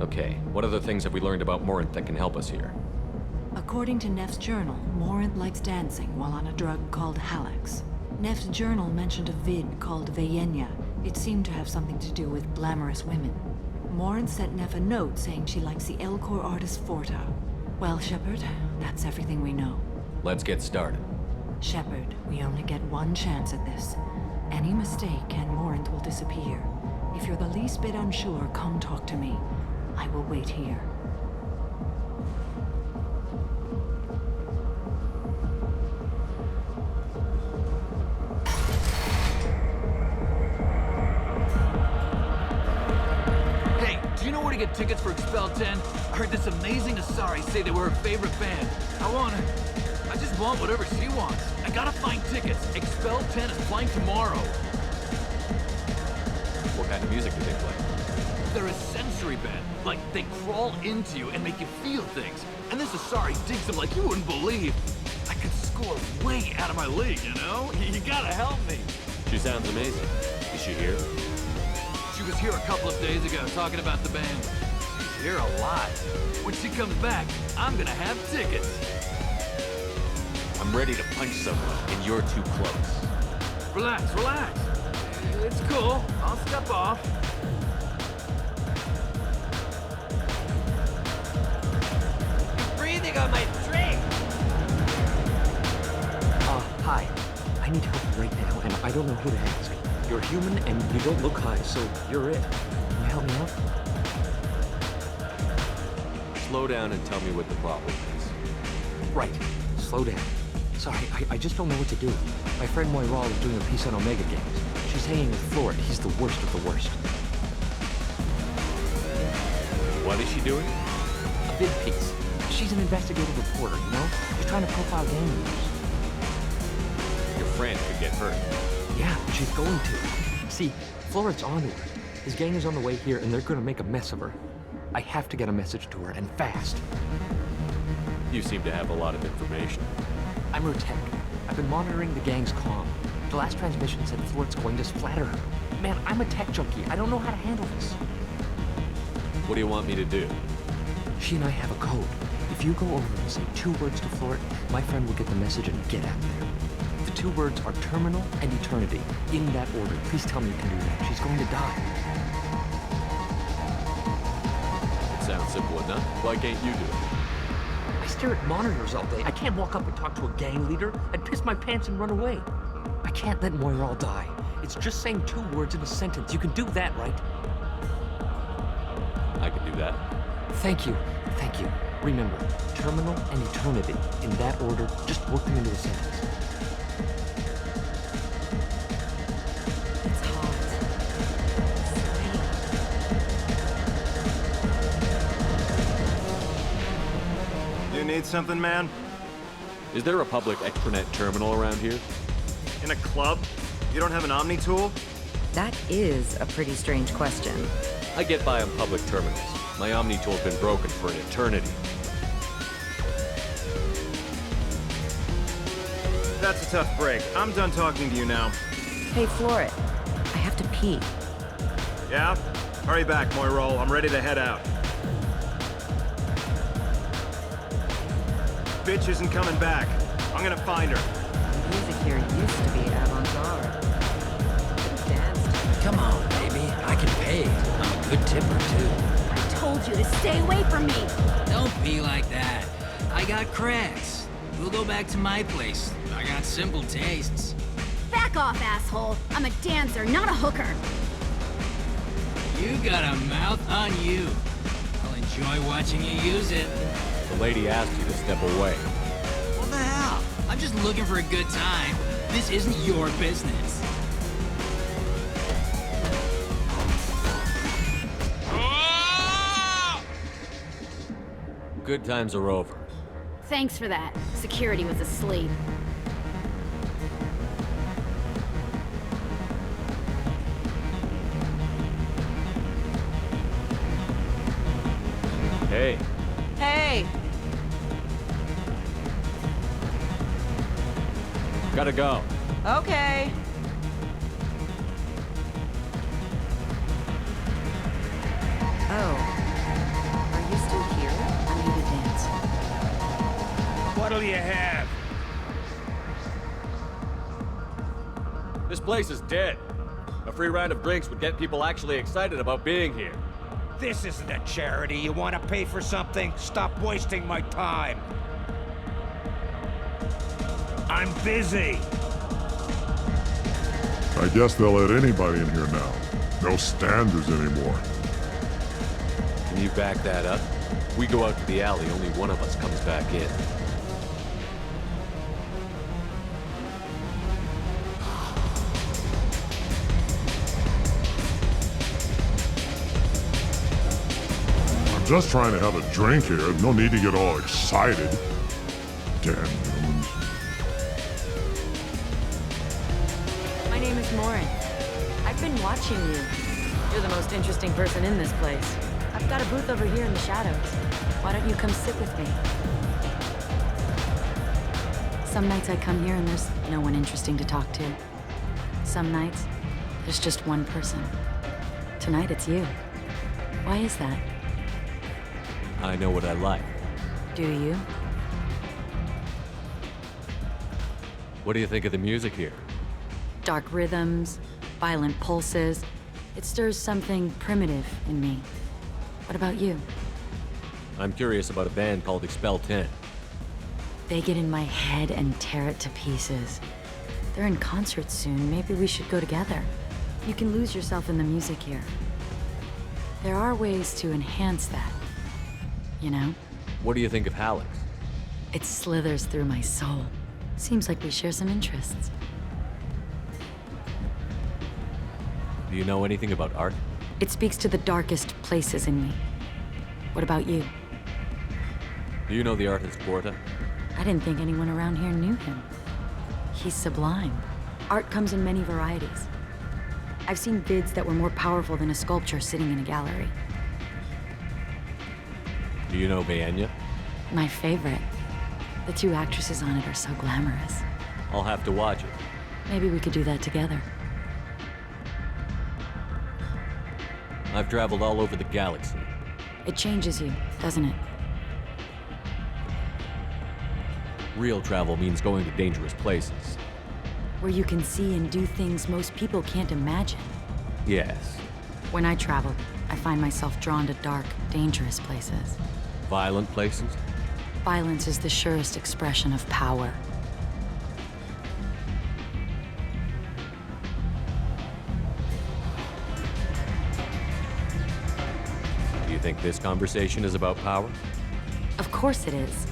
Okay, what other things have we learned about Morinth that can help us here? According to Neff's journal, Morinth likes dancing while on a drug called Halax. Neff's journal mentioned a vid called Vayenya. It seemed to have something to do with glamorous women. Morinth sent Neff a note saying she likes the Elcor artist Forta. Well, Shepard, that's everything we know. Let's get started. Shepard, we only get one chance at this. Any mistake and Morinth will disappear. If you're the least bit unsure, come talk to me. I will wait here. Hey, do you know where to get tickets for Expel 10? I heard this amazing Asari say they were her favorite band. I just want whatever she wants. I gotta find tickets. Expel 10 is playing tomorrow. What kind of music do they play? They're a sensory band. Like, they crawl into you and make you feel things. And this Asari digs them like you wouldn't believe. I could score way out of my league, you know? You gotta help me. She sounds amazing. Is she here? She was here a couple of days ago talking about the band. She's here a lot. When she comes back, I'm gonna have tickets. I'm ready to punch someone, and you're too close. Relax, relax. It's cool. I'll step off. You're breathing on my drink! Hi. I need help right now, and I don't know who to ask. You're human, and you don't look high, so you're it. Can you help me out? Slow down and tell me what the problem is. Right. Slow down. Sorry, I just don't know what to do. My friend Moira is doing a piece on Omega Games. She's hanging with Florid. He's the worst of the worst. What is she doing? A bid piece. She's an investigative reporter, you know? She's trying to profile gang leaders. Your friend could get hurt. Yeah, she's going to. See, Florid's onto her. His gang is on the way here, and they're gonna make a mess of her. I have to get a message to her, and fast. You seem to have a lot of information. I'm her tech. I've been monitoring the gang's comm. The last transmission said Florid's going to splatter her. Man, I'm a tech junkie. I don't know how to handle this. What do you want me to do? She and I have a code. If you go over and say 2 words to Florid, my friend will get the message and get out of there. The 2 words are terminal and eternity. In that order. Please tell me you can do that. She's going to die. It sounds simple enough. Why can't you do it? I stare at monitors all day. I can't walk up and talk to a gang leader. I'd piss my pants and run away. I can't let Moira die. It's just saying 2 words in a sentence. You can do that, right? I can do that. Thank you. Thank you. Remember, terminal and eternity. In that order, just work them into a sentence. It's hot. You need something, man? Is there a public extranet terminal around here? In a club? You don't have an Omni tool? That is a pretty strange question. I get by on public terminals. My Omni tool's been broken for an eternity. That's a tough break. I'm done talking to you now. Hey, Florid, I have to pee. Yeah? Hurry back, Moira. I'm ready to head out. Bitch isn't coming back. I'm gonna find her. The music here used to be avant-garde. Danced. Come on, baby. I can pay. I'm a good tipper, too. I told you to stay away from me! Don't be like that. I got cracks. We'll go back to my place. I got simple tastes. Back off, asshole! I'm a dancer, not a hooker! You got a mouth on you. I'll enjoy watching you use it. The lady asked you to step away. What the hell? I'm just looking for a good time. This isn't your business. Good times are over. Thanks for that. Security was asleep. Hey. Hey! Gotta go. Okay. Oh. What'll you have? This place is dead. A free round of drinks would get people actually excited about being here. This isn't a charity. You want to pay for something? Stop wasting my time. I'm busy. I guess they'll let anybody in here now. No standards anymore. Can you back that up? We go out to the alley, only one of us comes back in. I'm just trying to have a drink here. No need to get all excited. Damn humans. My name is Morinth. I've been watching you. You're the most interesting person in this place. I've got a booth over here in the shadows. Why don't you come sit with me? Some nights I come here and there's no one interesting to talk to. Some nights, there's just one person. Tonight it's you. Why is that? I know what I like. Do you? What do you think of the music here? Dark rhythms, violent pulses. It stirs something primitive in me. What about you? I'm curious about a band called Expel 10. They get in my head and tear it to pieces. They're in concert soon. Maybe we should go together. You can lose yourself in the music here. There are ways to enhance that. You know? What do you think of Hallex? It slithers through my soul. Seems like we share some interests. Do you know anything about art? It speaks to the darkest places in me. What about you? Do you know the artist Porta? I didn't think anyone around here knew him. He's sublime. Art comes in many varieties. I've seen vids that were more powerful than a sculpture sitting in a gallery. Do you know Vaenya? My favorite. The two actresses on it are so glamorous. I'll have to watch it. Maybe we could do that together. I've traveled all over the galaxy. It changes you, doesn't it? Real travel means going to dangerous places. Where you can see and do things most people can't imagine. Yes. When I travel, I find myself drawn to dark, dangerous places. Violent places? Violence is the surest expression of power. Do you think this conversation is about power? Of course it is.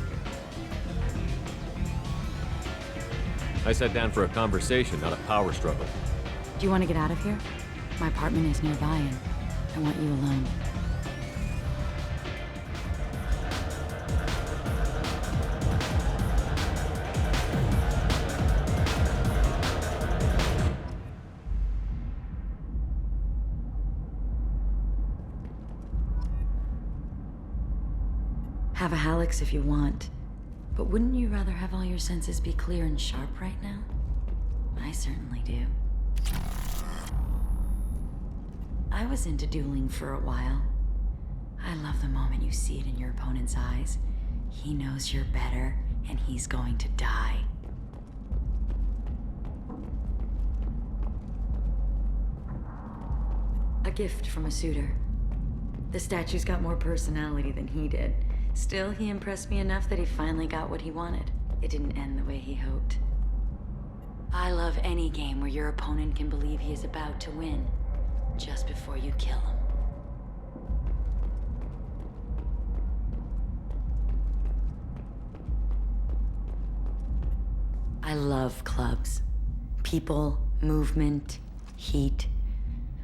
I sat down for a conversation, not a power struggle. Do you want to get out of here? My apartment is nearby and I want you alone. Have a Hallex if you want. But wouldn't you rather have all your senses be clear and sharp right now? I certainly do. I was into dueling for a while. I love the moment you see it in your opponent's eyes. He knows you're better, and he's going to die. A gift from a suitor. The statue's got more personality than he did. Still, he impressed me enough that he finally got what he wanted. It didn't end the way he hoped. I love any game where your opponent can believe he is about to win, just before you kill him. I love clubs. People, movement, heat.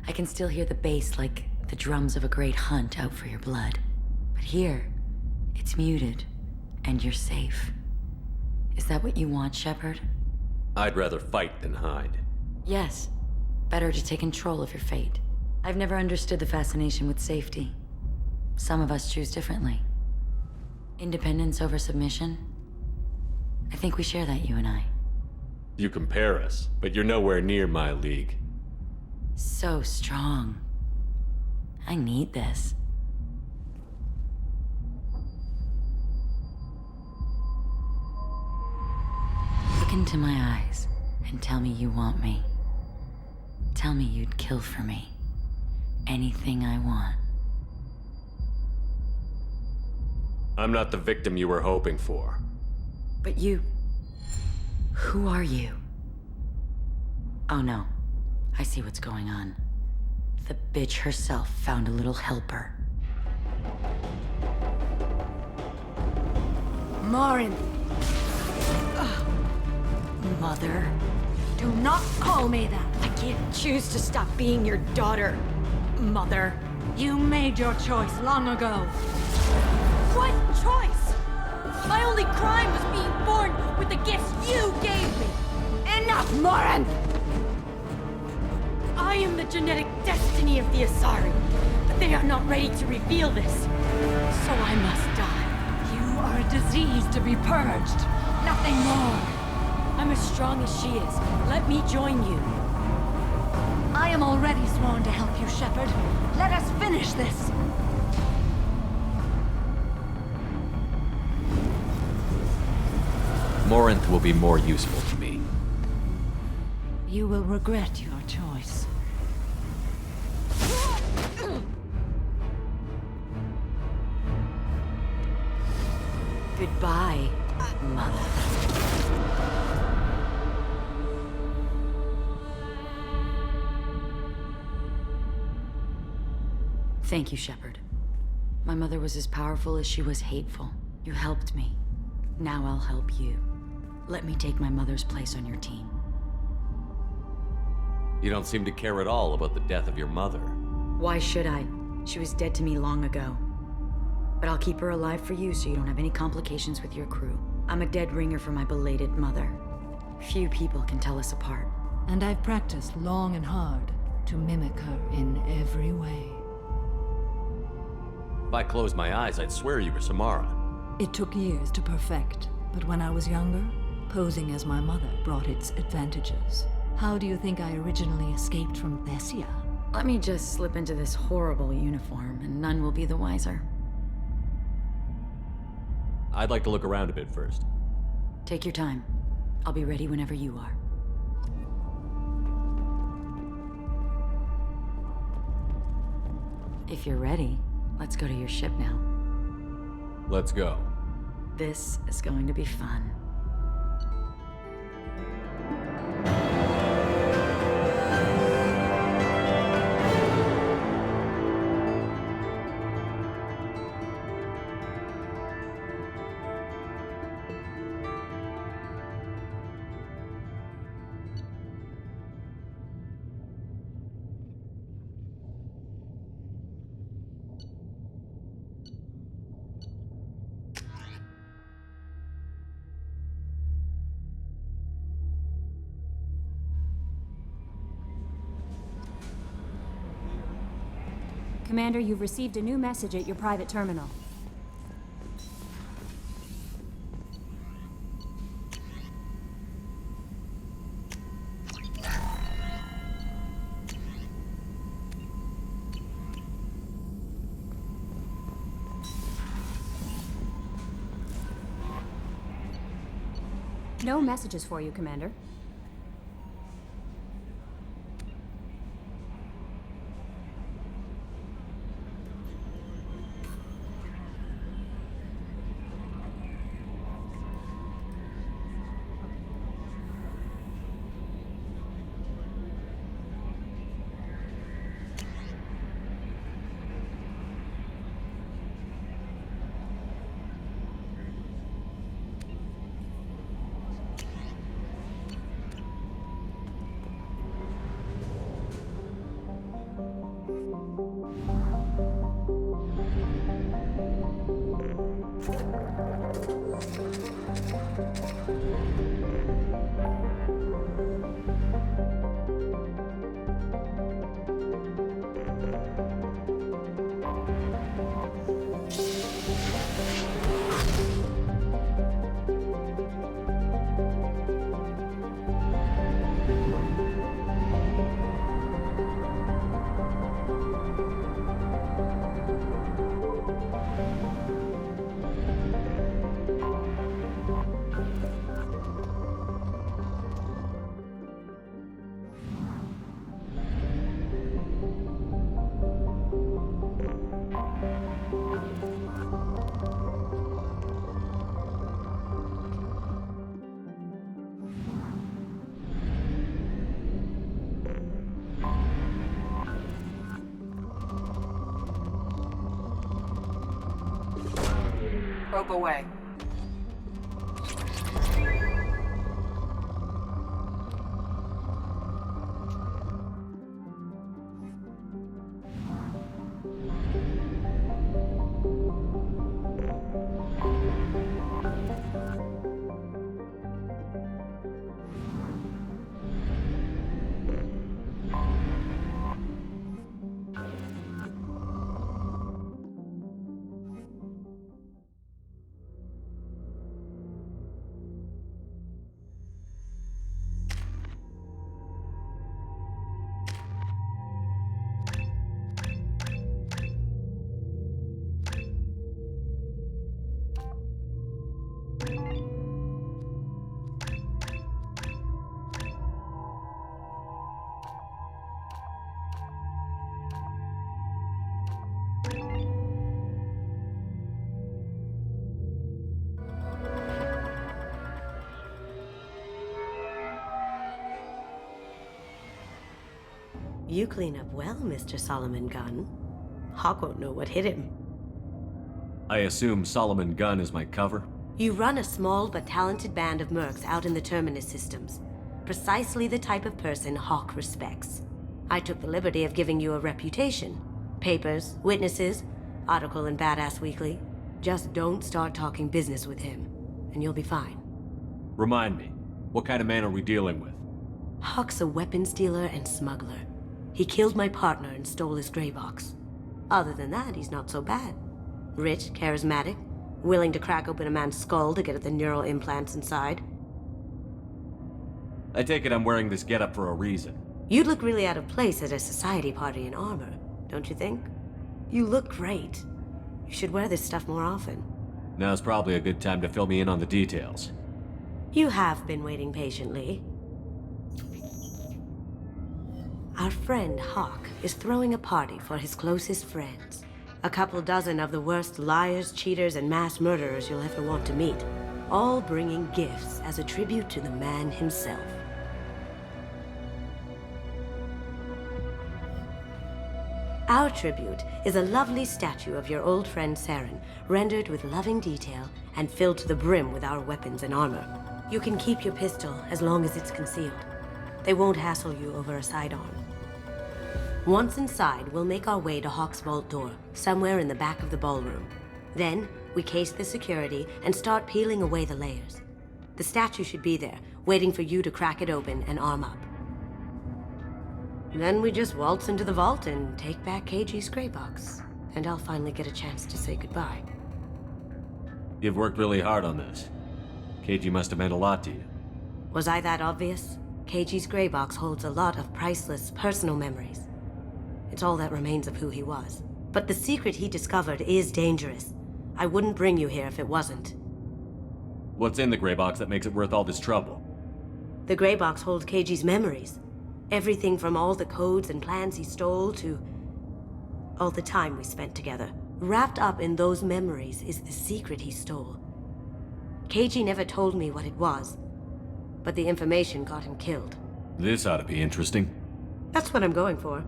I can still hear the bass like the drums of a great hunt out for your blood. But here, it's muted, and you're safe. Is that what you want, Shepard? I'd rather fight than hide. Yes. Better to take control of your fate. I've never understood the fascination with safety. Some of us choose differently. Independence over submission? I think we share that, you and I. You compare us, but you're nowhere near my league. So strong. I need this. Look into my eyes and tell me you want me. Tell me you'd kill for me. Anything I want. I'm not the victim you were hoping for. But you... Who are you? Oh no. I see what's going on. The bitch herself found a little helper. Morinth! Mother. Do not call me that! I can't choose to stop being your daughter, Mother. You made your choice long ago. What choice? My only crime was being born with the gifts you gave me. Enough, Morinth! I am the genetic destiny of the Asari, but they are not ready to reveal this. So I must die. You are a disease to be purged. Nothing more. I'm as strong as she is. Let me join you. I am already sworn to help you, Shepard. Let us finish this. Morinth will be more useful to me. You will regret your choice. Goodbye, Mother. Thank you, Shepard. My mother was as powerful as she was hateful. You helped me. Now I'll help you. Let me take my mother's place on your team. You don't seem to care at all about the death of your mother. Why should I? She was dead to me long ago. But I'll keep her alive for you so you don't have any complications with your crew. I'm a dead ringer for my belated mother. Few people can tell us apart. And I've practiced long and hard to mimic her in every way. If I closed my eyes, I'd swear you were Samara. It took years to perfect, but when I was younger, posing as my mother brought its advantages. How do you think I originally escaped from Thessia? Let me just slip into this horrible uniform, and none will be the wiser. I'd like to look around a bit first. Take your time. I'll be ready whenever you are. If you're ready, let's go to your ship now. Let's go. This is going to be fun. Commander, you've received a new message at your private terminal. No messages for you, Commander. Rope away. You clean up well, Mr. Solomon Gunn. Hawk won't know what hit him. I assume Solomon Gunn is my cover? You run a small but talented band of mercs out in the Terminus systems. Precisely the type of person Hawk respects. I took the liberty of giving you a reputation. Papers, witnesses, article in Badass Weekly. Just don't start talking business with him, and you'll be fine. Remind me, what kind of man are we dealing with? Hawk's a weapons dealer and smuggler. He killed my partner and stole his gray box. Other than that, he's not so bad. Rich, charismatic, willing to crack open a man's skull to get at the neural implants inside. I take it I'm wearing this getup for a reason. You'd look really out of place at a society party in armor, don't you think? You look great. You should wear this stuff more often. Now's probably a good time to fill me in on the details. You have been waiting patiently. Our friend Hawk is throwing a party for his closest friends. A couple dozen of the worst liars, cheaters, and mass murderers you'll ever want to meet. All bringing gifts as a tribute to the man himself. Our tribute is a lovely statue of your old friend Saren, rendered with loving detail and filled to the brim with our weapons and armor. You can keep your pistol as long as it's concealed. They won't hassle you over a sidearm. Once inside, we'll make our way to Hawk's vault door, somewhere in the back of the ballroom. Then, we case the security and start peeling away the layers. The statue should be there, waiting for you to crack it open and arm up. Then we just waltz into the vault and take back KG's gray box. And I'll finally get a chance to say goodbye. You've worked really hard on this. KG must have meant a lot to you. Was I that obvious? KG's gray box holds a lot of priceless personal memories. It's all that remains of who he was. But the secret he discovered is dangerous. I wouldn't bring you here if it wasn't. What's in the gray box that makes it worth all this trouble? The gray box holds KG's memories. Everything from all the codes and plans he stole to all the time we spent together. Wrapped up in those memories is the secret he stole. KG never told me what it was, but the information got him killed. This ought to be interesting. That's what I'm going for.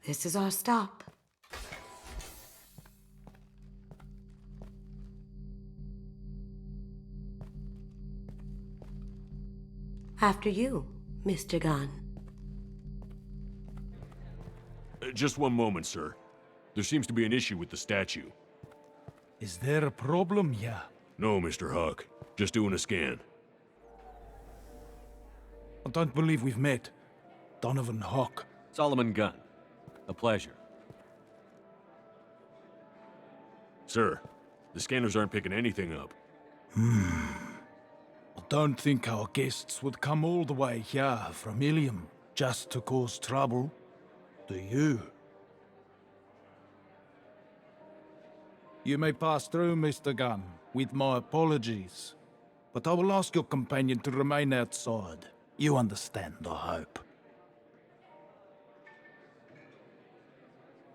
This is our stop. After you, Mr. Gunn. Just one moment, sir. There seems to be an issue with the statue. Is there a problem here? No, Mr. Hawk. Just doing a scan. I don't believe we've met. Donovan Hawk. Solomon Gunn. A pleasure. Sir, the scanners aren't picking anything up. I don't think our guests would come all the way here from Ilium just to cause trouble. Do you? You may pass through, Mr. Gunn, with my apologies. But I will ask your companion to remain outside. You understand, I hope.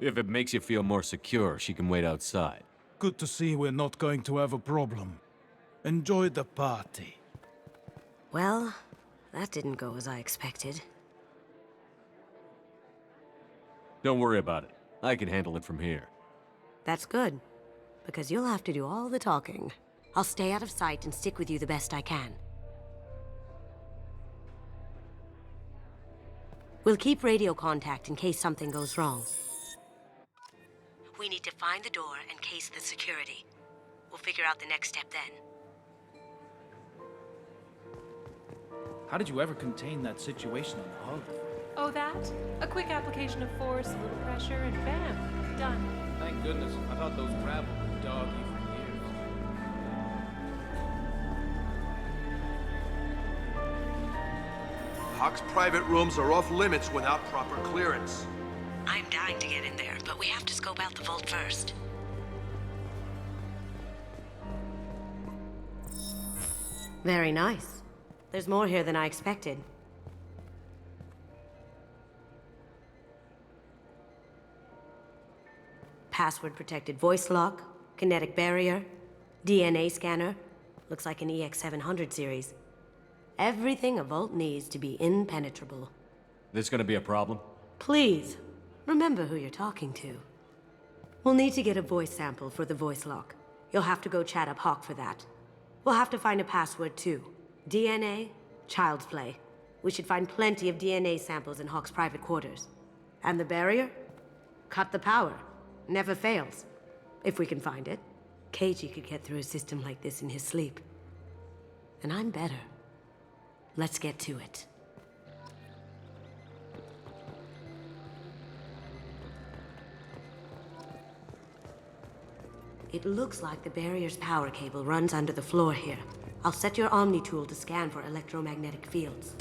If it makes you feel more secure, she can wait outside. Good to see we're not going to have a problem. Enjoy the party. Well, that didn't go as I expected. Don't worry about it. I can handle it from here. That's good, because you'll have to do all the talking. I'll stay out of sight and stick with you the best I can. We'll keep radio contact in case something goes wrong. We need to find the door and case the security. We'll figure out the next step then. How did you ever contain that situation on the hull? Oh, that? A quick application of force, a little pressure, and bam, done. Thank goodness. I thought those gravel would dog you for years. Hawk's private rooms are off limits without proper clearance. I'm dying to get in there, but we have to scope out the vault first. Very nice. There's more here than I expected. Password-protected voice lock, kinetic barrier, DNA scanner. Looks like an EX700 series. Everything a vault needs to be impenetrable. This gonna be a problem? Please, remember who you're talking to. We'll need to get a voice sample for the voice lock. You'll have to go chat up Hawk for that. We'll have to find a password too. DNA, child's play. We should find plenty of DNA samples in Hawk's private quarters. And the barrier? Cut the power. Never fails. If we can find it. Keiji could get through a system like this in his sleep. And I'm better. Let's get to it. It looks like the barrier's power cable runs under the floor here. I'll set your Omni tool to scan for electromagnetic fields.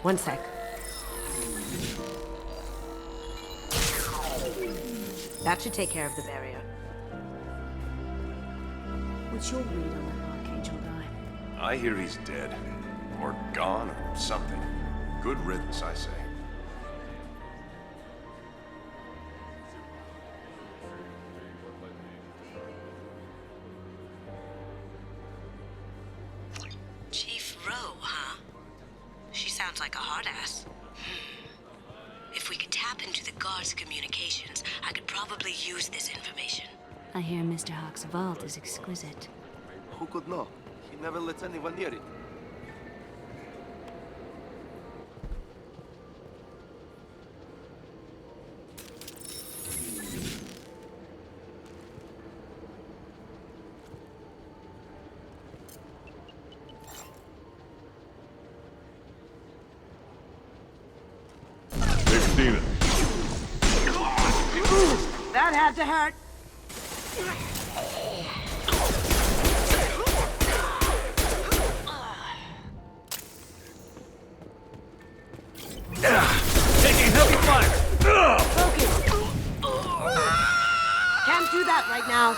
One sec. That should take care of the barrier. What's your read on that Archangel guy? I hear he's dead. Or gone, or something. Good riddance, I say. Chief Rowe, huh? She sounds like a hard ass. If we could tap into the guard's communications, I could probably use this information. I hear Mr. Hawk's vault is exquisite. Who could know? He never lets anyone near it. That had to hurt. Taking heavy fire! Focus. Can't do that right now.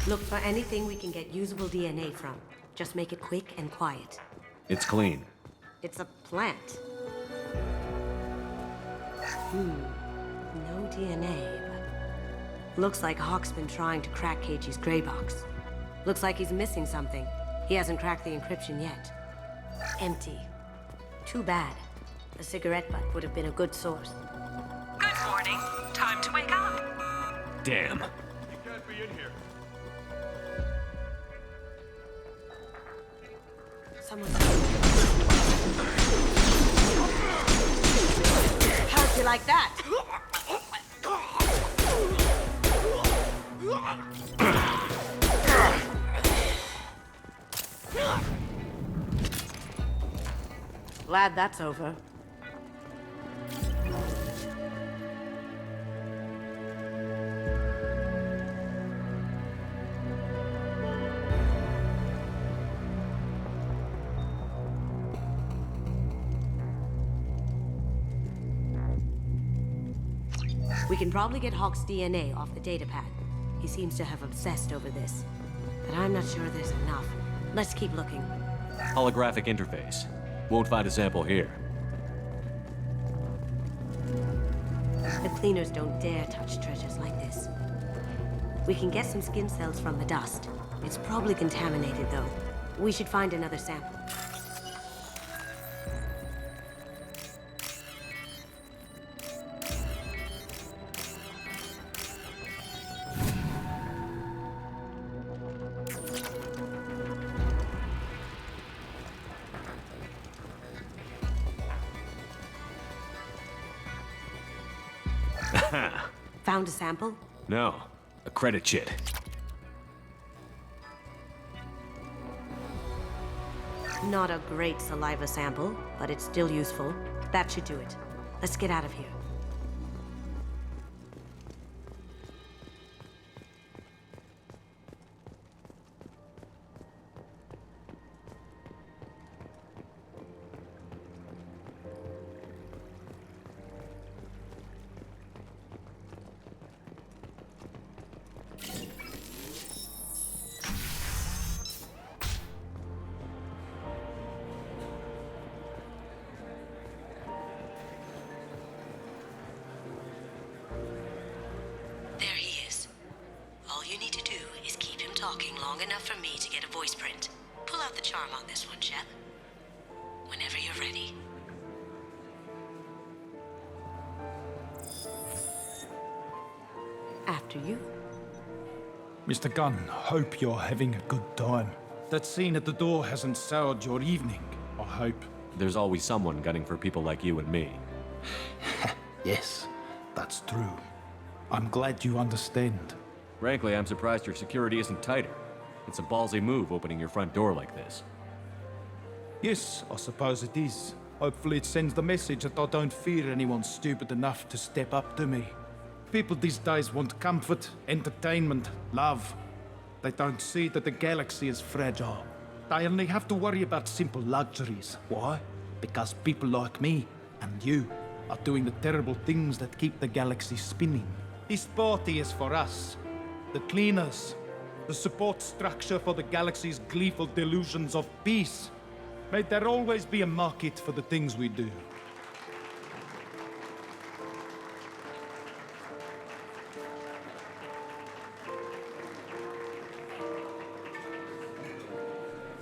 Look for anything we can get usable DNA from. Just make it quick and quiet. It's clean. It's a plant. No DNA, but... Looks like Hawk's been trying to crack KG's gray box. Looks like he's missing something. He hasn't cracked the encryption yet. Empty. Too bad. A cigarette butt would have been a good source. Good morning. Time to wake up. Damn. You can't be in here. How'd you like that? Glad that's over. We can probably get Hawk's DNA off the datapad. He seems to have obsessed over this. But I'm not sure there's enough. Let's keep looking. Holographic interface. Won't find a sample here. The cleaners don't dare touch treasures like this. We can get some skin cells from the dust. It's probably contaminated, though. We should find another sample. Found a sample? No, a credit chit. Not a great saliva sample, but it's still useful. That should do it. Let's get out of here. Talking long enough for me to get a voice print. Pull out the charm on this one, Shep. Whenever you're ready. After you. Mr. Gunn, hope you're having a good time. That scene at the door hasn't soured your evening, I hope. There's always someone gunning for people like you and me. Yes, that's true. I'm glad you understand. Frankly, I'm surprised your security isn't tighter. It's a ballsy move opening your front door like this. Yes, I suppose it is. Hopefully it sends the message that I don't fear anyone stupid enough to step up to me. People these days want comfort, entertainment, love. They don't see that the galaxy is fragile. They only have to worry about simple luxuries. Why? Because people like me and you are doing the terrible things that keep the galaxy spinning. This party is for us. The cleaners, the support structure for the galaxy's gleeful delusions of peace. May there always be a market for the things we do.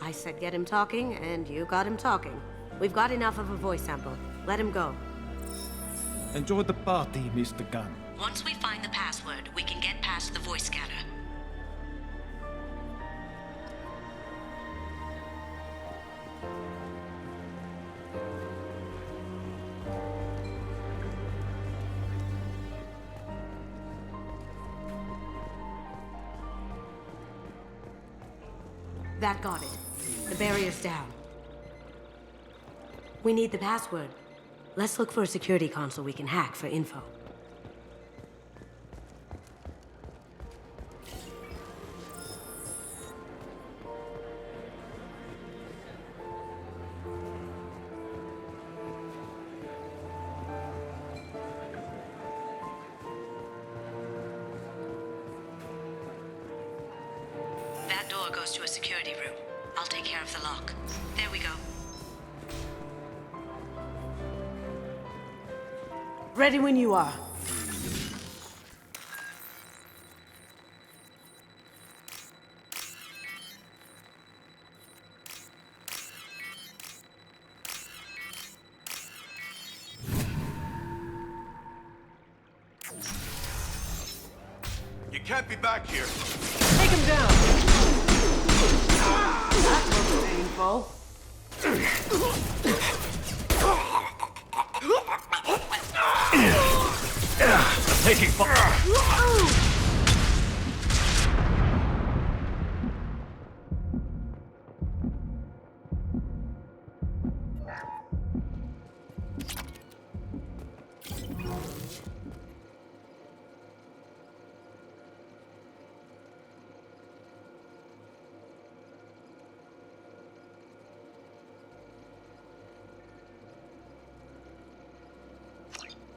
I said get him talking, and you got him talking. We've got enough of a voice sample. Let him go. Enjoy the party, Mr. Gunn. Once we find the password, we can get past the voice scanner. That got it. The barrier's down. We need the password. Let's look for a security console we can hack for info. to a security room. I'll take care of the lock. There we go. Ready when you are. You can't be back here. Take him down! That looks painful. Taking fire!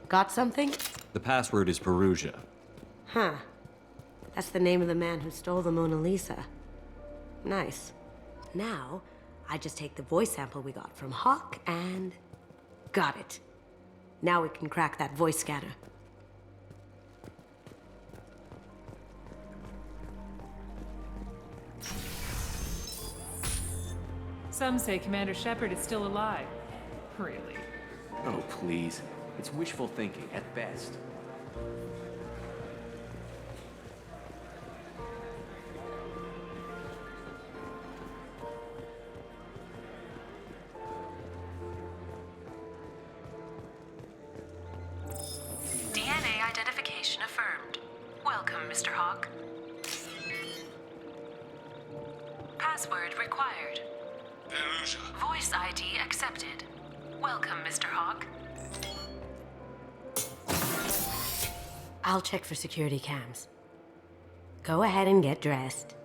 Got something? The password is Perugia. Huh. That's the name of the man who stole the Mona Lisa. Nice. Now, I just take the voice sample we got from Hawk and... got it. Now we can crack that voice scanner. Some say Commander Shepard is still alive. Really? Oh, please. It's wishful thinking at best. DNA identification affirmed. Welcome, Mr. Hawk. Password required. Voice ID accepted. Welcome, Mr. Hawk. I'll check for security cams. Go ahead and get dressed.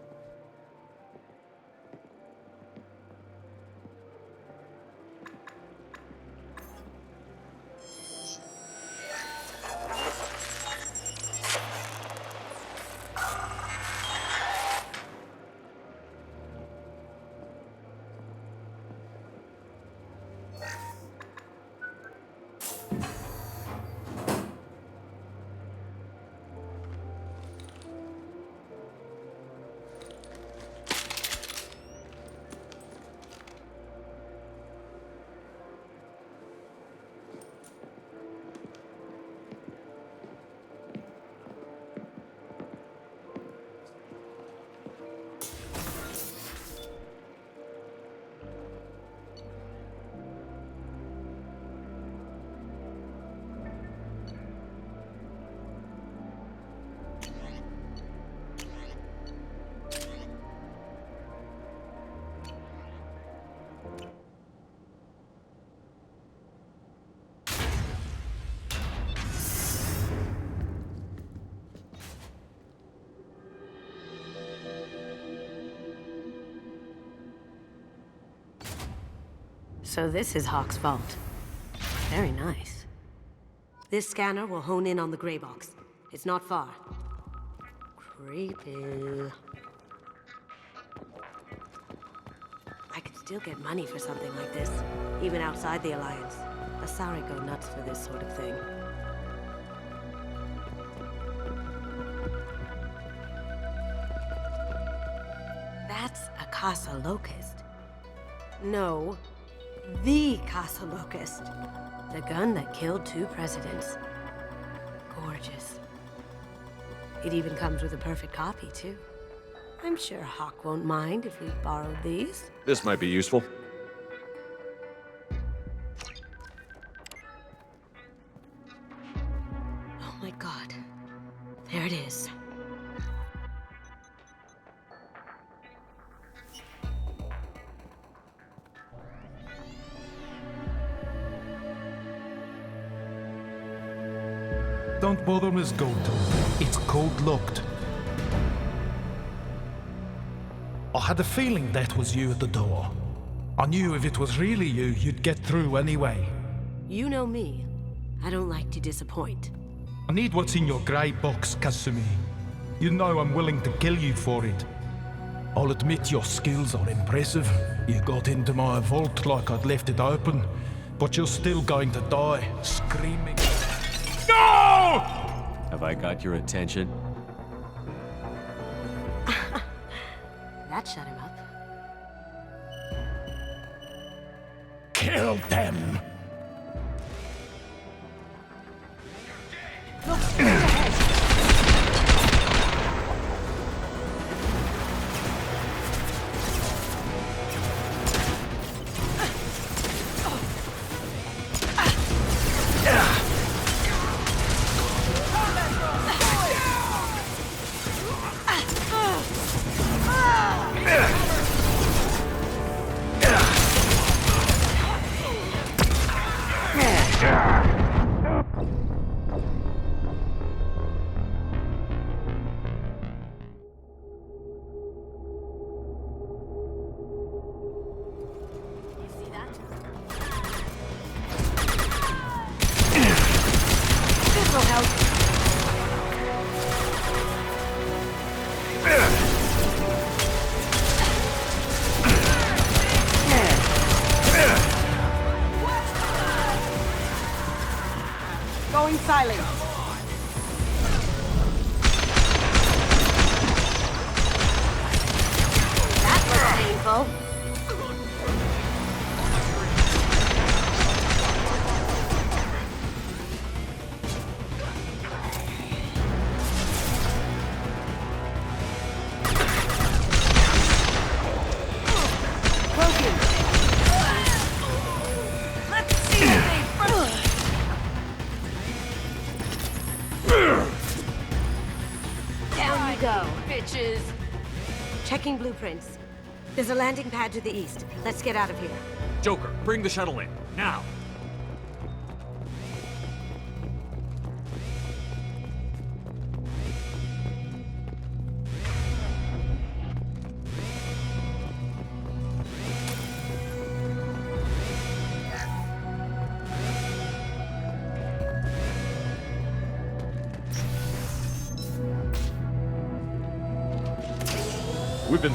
So this is Hawk's vault. Very nice. This scanner will hone in on the gray box. It's not far. Creepy. I could still get money for something like this, even outside the Alliance. Asari go nuts for this sort of thing. That's a Casa Locust. No, the Casa Locust. The gun that killed 2 presidents. Gorgeous. It even comes with a perfect copy, too. I'm sure Hawk won't mind if we borrowed these. This might be useful. Oh my god. There it is. Don't bother, Miss Goto. It's code-locked. I had a feeling that was you at the door. I knew if it was really you, you'd get through anyway. You know me. I don't like to disappoint. I need what's in your grey box, Kasumi. You know I'm willing to kill you for it. I'll admit your skills are impressive. You got into my vault like I'd left it open, but you're still going to die, screaming. No! Have I got your attention? That shut him up. Kill them! Going silent. That was painful. Let's see what they Down you go. bitches. Checking blueprints. There's a landing pad to the east. Let's get out of here. Joker, bring the shuttle in, now! We've been...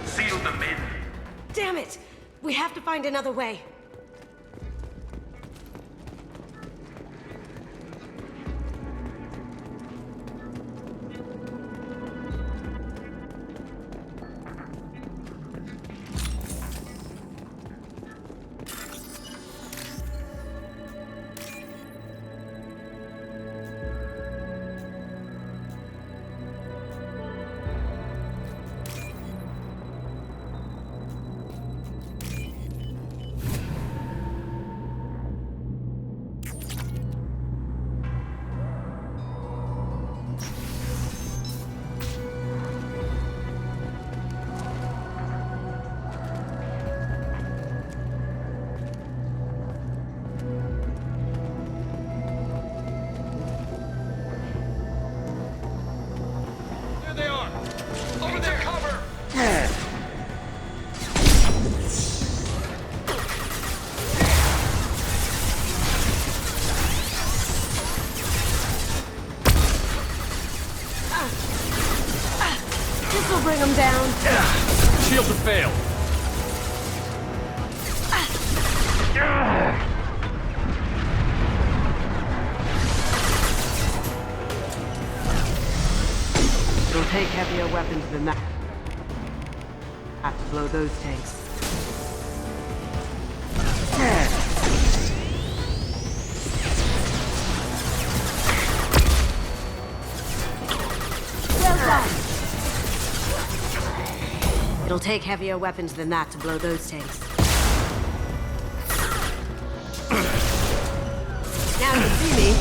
Seal them in. Damn it! We have to find another way. bring him down. Shields have failed. It'll take heavier weapons than that to blow those tanks. Well done. It'll take heavier weapons than that to blow those tanks. Now you see me.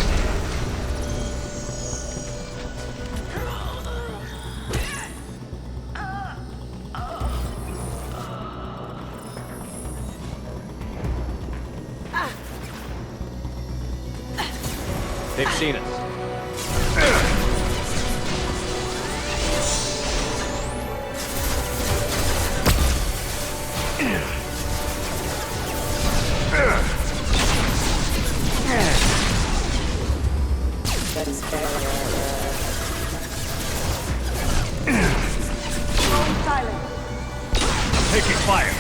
They've seen us. Taking fire.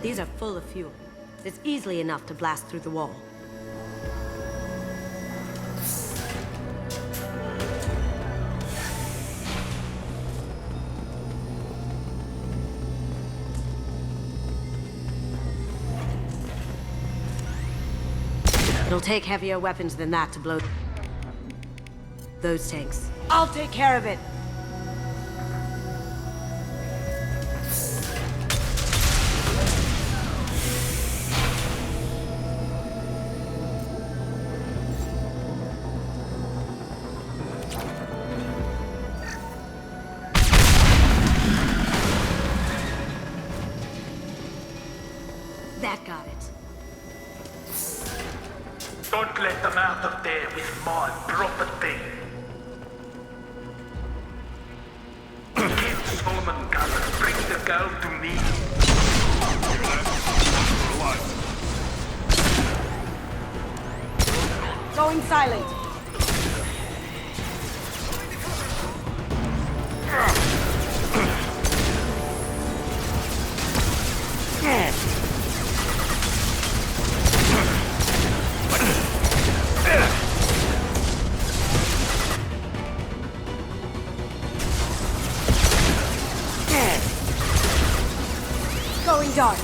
These are full of fuel. It's easily enough to blast through the wall. It'll take heavier weapons than that to blow those tanks. I'll take care of it. That got it. Don't let them out of there with my property. Get Solomon guns, bring the girl to me. Going silent. Going dark.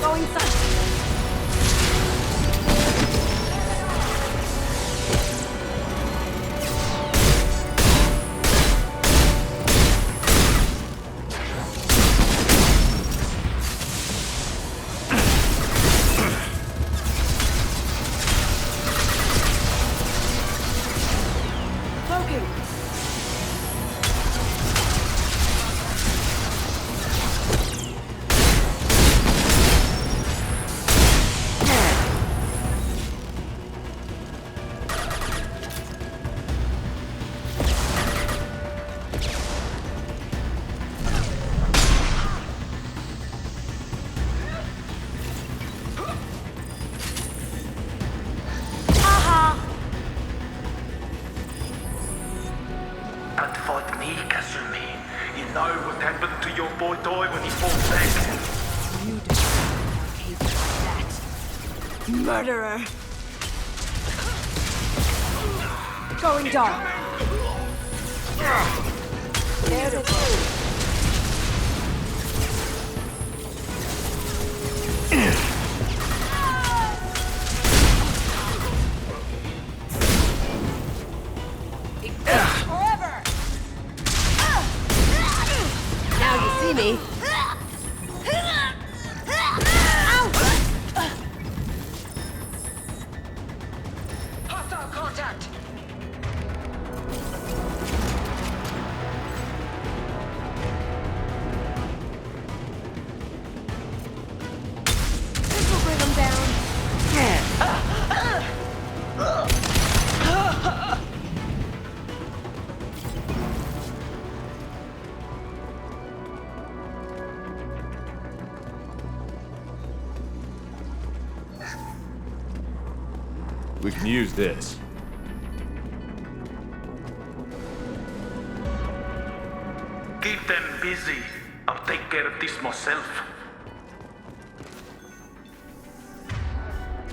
Going silent. Don't fight me, Kasumi. You know what happened to your boy Toy when he fought back. You did not behave like that. Murderer. Going dark. There it is. Forever. Now you see me. Ow! We can use this. Keep them busy. I'll take care of this myself.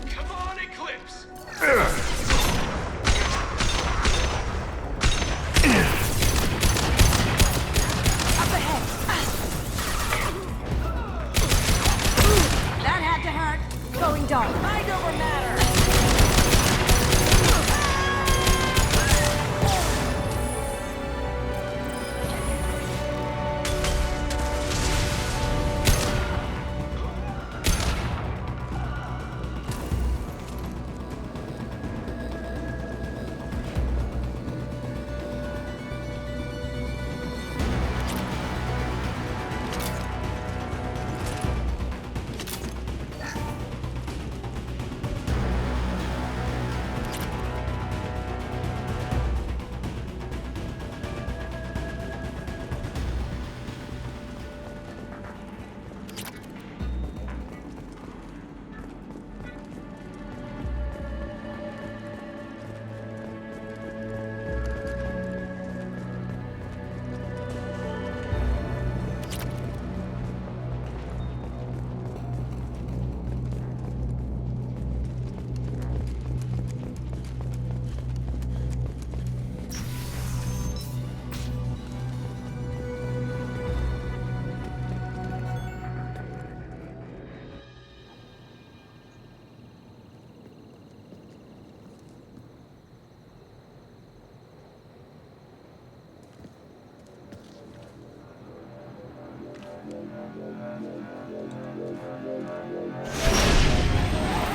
Come on, Eclipse! Up ahead! That had to hurt. Going dark. Mind over matter.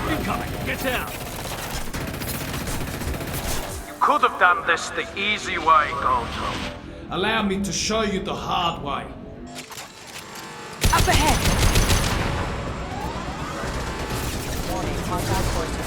Incoming! Get down! You could have done this the easy way, Gojo. Allow me to show you the hard way. Up ahead! Warning, contact forces.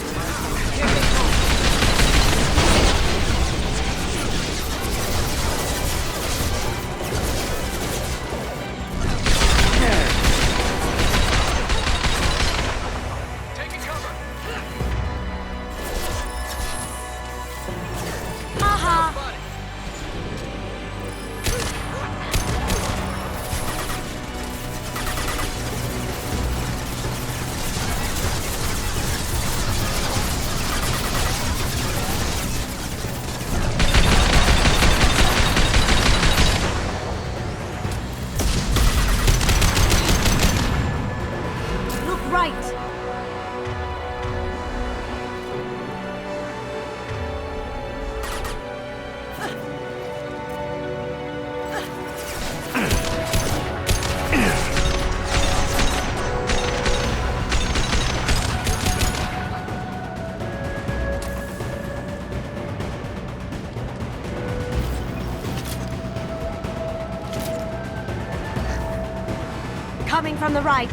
Coming from the right.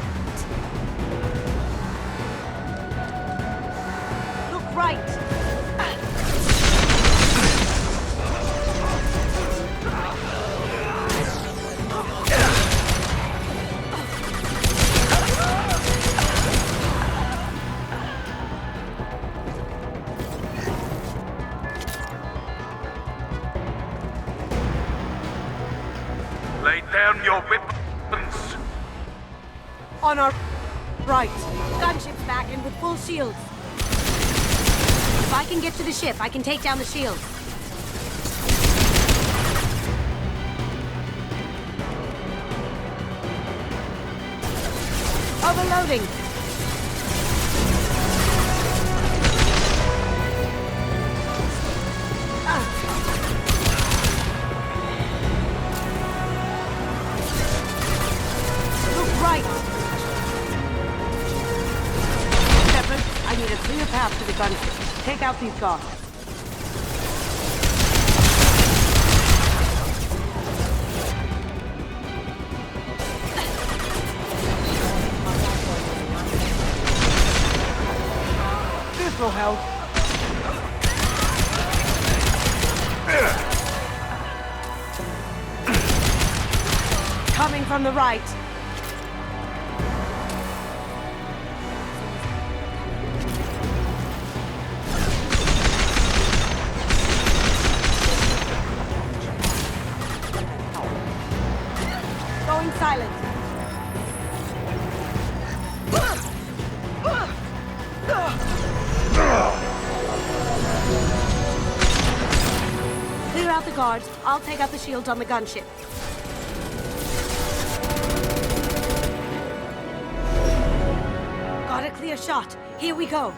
Look right. Lay down your weapons. On our right. Gunship's back and with full shields. If I can get to the ship, I can take down the shield. Overloading. Look right. Shepard, I need a clear path to the gunship. Take out these guards. This will help. Coming from the right. silent. Clear out the guards. I'll take out the shields on the gunship. Got a clear shot. Here we go.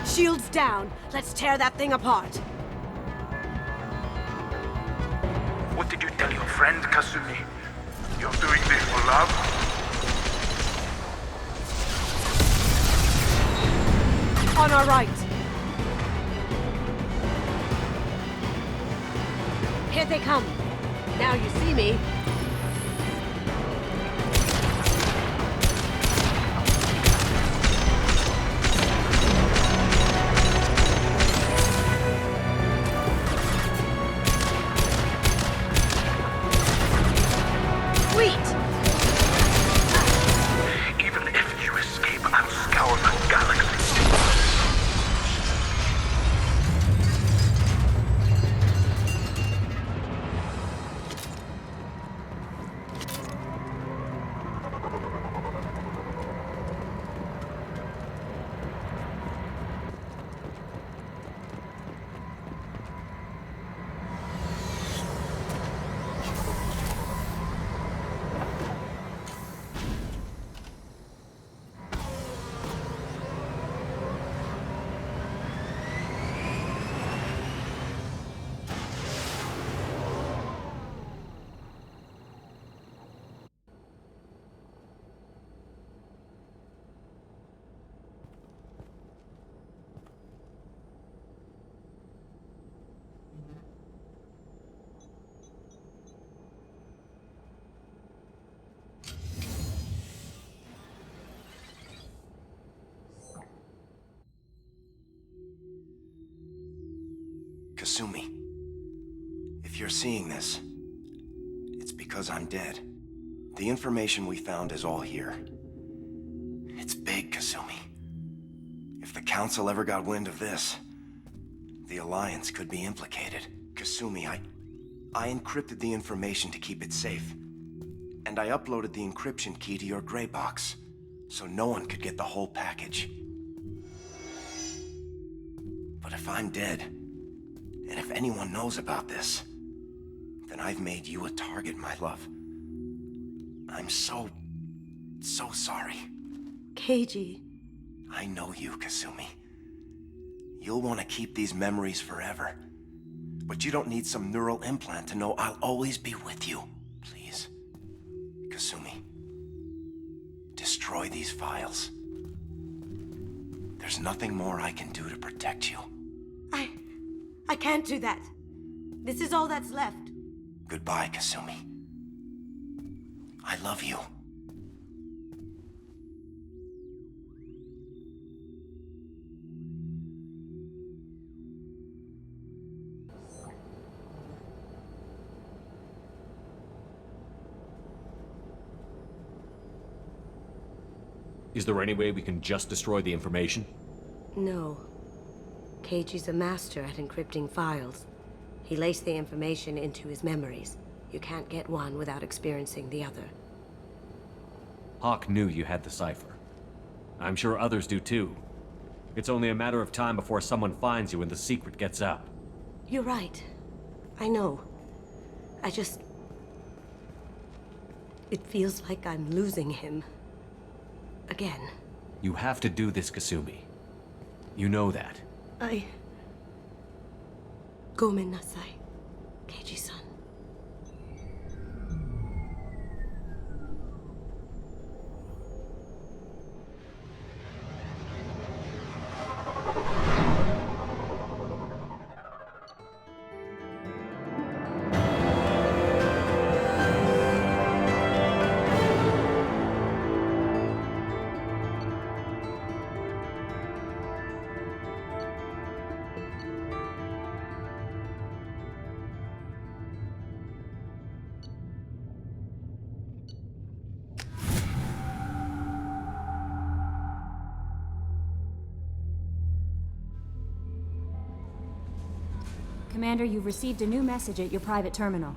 Shields down. Let's tear that thing apart. What did you tell your friend, Kasumi? You're doing this for love? On our right. Here they come. Now you see me. Even if you escape, I'll scour the galaxy. Kasumi, if you're seeing this, it's because I'm dead. The information we found is all here. It's big, Kasumi. If the Council ever got wind of this, the Alliance could be implicated. Kasumi, I encrypted the information to keep it safe. And I uploaded the encryption key to your gray box, so no one could get the whole package. But if I'm dead, and if anyone knows about this, then I've made you a target, my love. I'm so sorry. Keiji. I know you, Kasumi. You'll want to keep these memories forever. But you don't need some neural implant to know I'll always be with you. Please. Kasumi. Destroy these files. There's nothing more I can do to protect you. I can't do that. This is all that's left. Goodbye, Kasumi. I love you. Is there any way we can just destroy the information? No. Keiji's a master at encrypting files. He laced the information into his memories. You can't get one without experiencing the other. Hawk knew you had the cipher. I'm sure others do too. It's only a matter of time before someone finds you and the secret gets out. You're right. I know. It feels like I'm losing him. Again. You have to do this, Kasumi. You know that. Gomen nasai, Keiji-san. Commander, you've received a new message at your private terminal.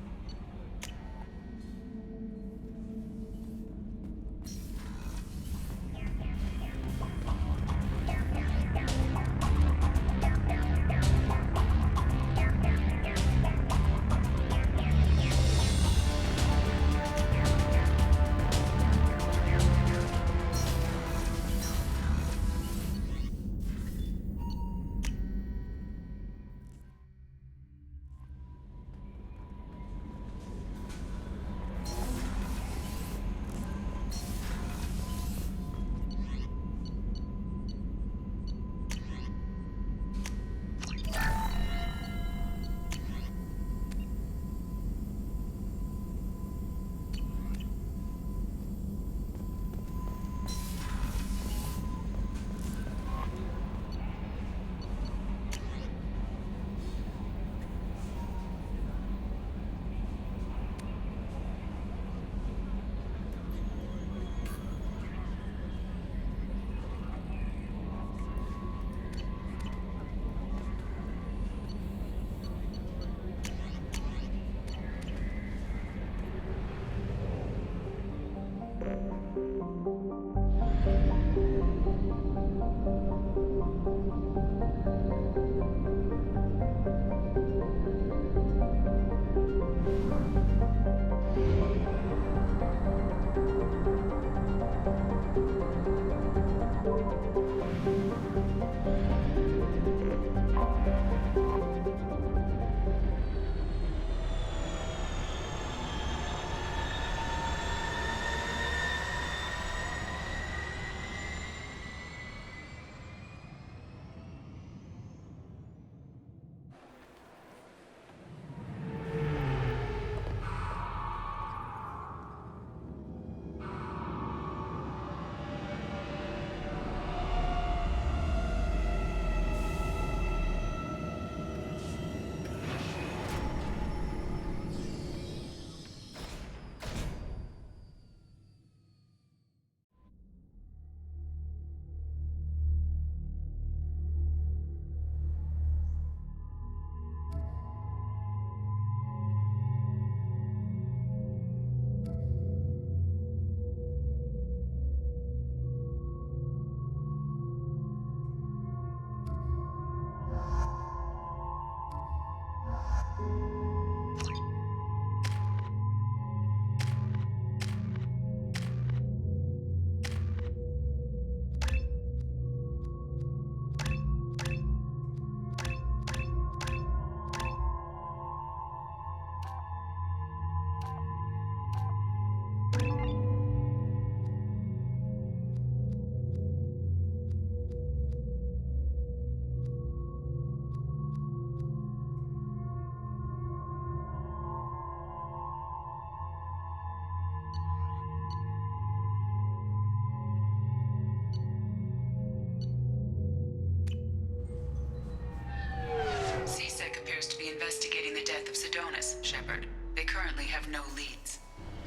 Shepard. They currently have no leads.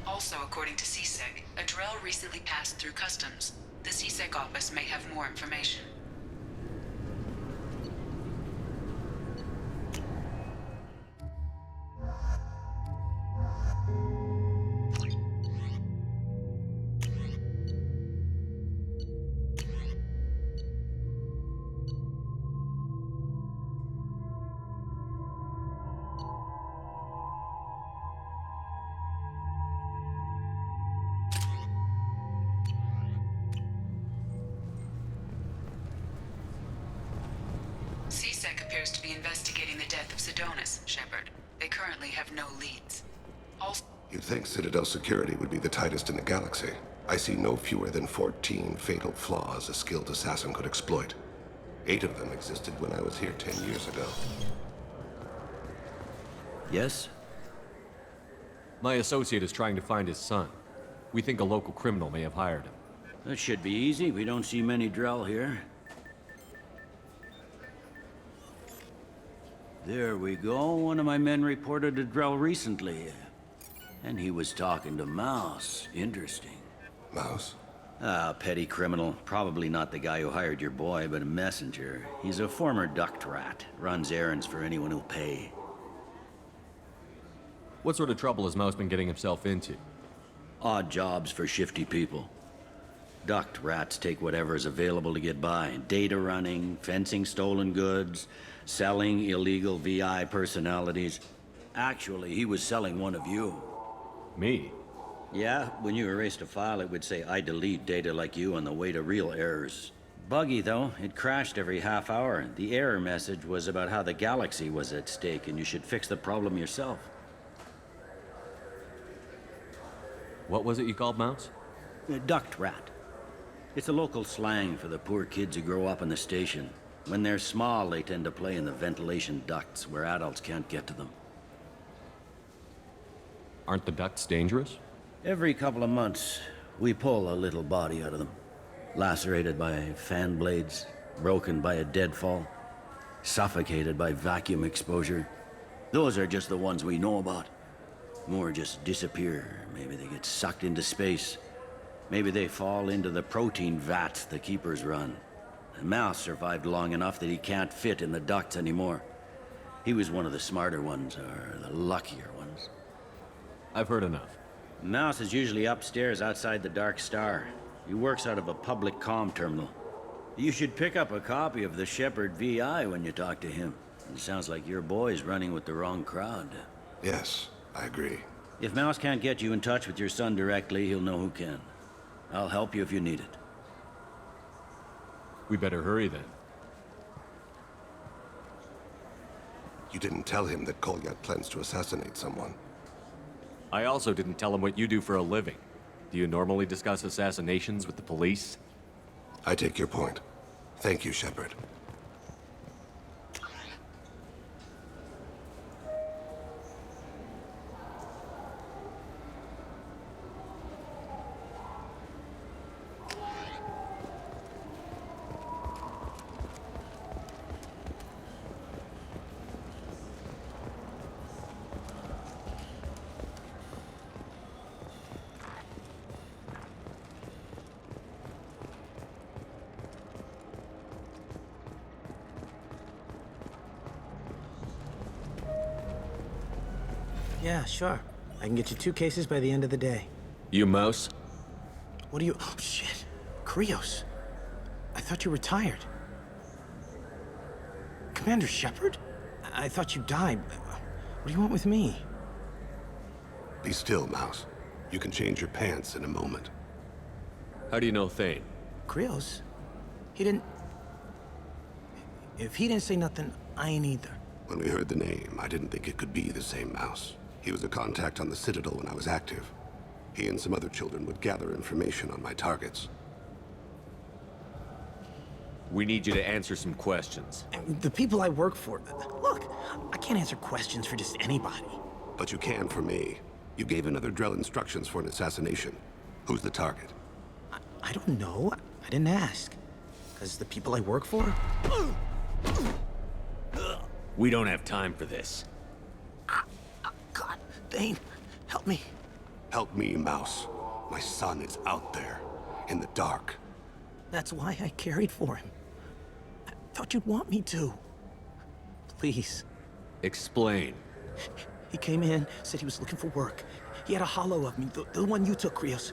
Also, according to CSEC, a Drell recently passed through customs. The CSEC office may have more information. CSEC appears to be investigating the death of Sidonis, Shepard. They currently have no leads. Also, You'd think Citadel security would be the tightest in the galaxy. I see no fewer than 14 fatal flaws a skilled assassin could exploit. 8 of them existed when I was here 10 years ago. Yes? My associate is trying to find his son. We think a local criminal may have hired him. That should be easy. We don't see many Drell here. There we go. One of my men reported a Drell recently. And he was talking to Mouse. Interesting. Mouse? Ah, petty criminal. Probably not the guy who hired your boy, but a messenger. He's a former duct rat. Runs errands for anyone who'll pay. What sort of trouble has Mouse been getting himself into? Odd jobs for shifty people. Ducked rats take whatever is available to get by. Data running, fencing stolen goods, selling illegal VI personalities. Actually, he was selling one of you. Me? Yeah, when you erased a file, it would say, I delete data like you on the way to real errors. Buggy, though. It crashed every half hour. The error message was about how the galaxy was at stake, and you should fix the problem yourself. What was it you called Mouse? A ducked rat. It's a local slang for the poor kids who grow up in the station. When they're small, they tend to play in the ventilation ducts where adults can't get to them. Aren't the ducts dangerous? Every couple of months, we pull a little body out of them. Lacerated by fan blades, broken by a deadfall, suffocated by vacuum exposure. Those are just the ones we know about. More just disappear. Maybe they get sucked into space. Maybe they fall into the protein vats the keepers run. And Mouse survived long enough that he can't fit in the ducts anymore. He was one of the smarter ones, or the luckier ones. I've heard enough. Mouse is usually upstairs outside the Dark Star. He works out of a public comm terminal. You should pick up a copy of the Shepard VI when you talk to him. It sounds like your boy's running with the wrong crowd. Yes, I agree. If Mouse can't get you in touch with your son directly, he'll know who can. I'll help you if you need it. We better hurry then. You didn't tell him that Kolyat plans to assassinate someone. I also didn't tell him what you do for a living. Do you normally discuss assassinations with the police? I take your point. Thank you, Shepard. Yeah, sure. I can get you 2 cases by the end of the day. You Mouse? What do you... Oh, shit. Krios. I thought you retired. Commander Shepard? I thought you died. What do you want with me? Be still, Mouse. You can change your pants in a moment. How do you know Thane? Krios? He didn't... If he didn't say nothing, I ain't either. When we heard the name, I didn't think it could be the same Mouse. He was a contact on the Citadel when I was active. He and some other children would gather information on my targets. We need you to answer some questions. The people I work for... Look, I can't answer questions for just anybody. But you can for me. You gave another Drell instructions for an assassination. Who's the target? I don't know. I didn't ask. Because the people I work for... We don't have time for this. God, Thane, help me. Help me, Mouse. My son is out there, in the dark. That's why I carried for him. I thought you'd want me to. Please. Explain. He came in, said he was looking for work. He had a holo of me, the one you took, Krios.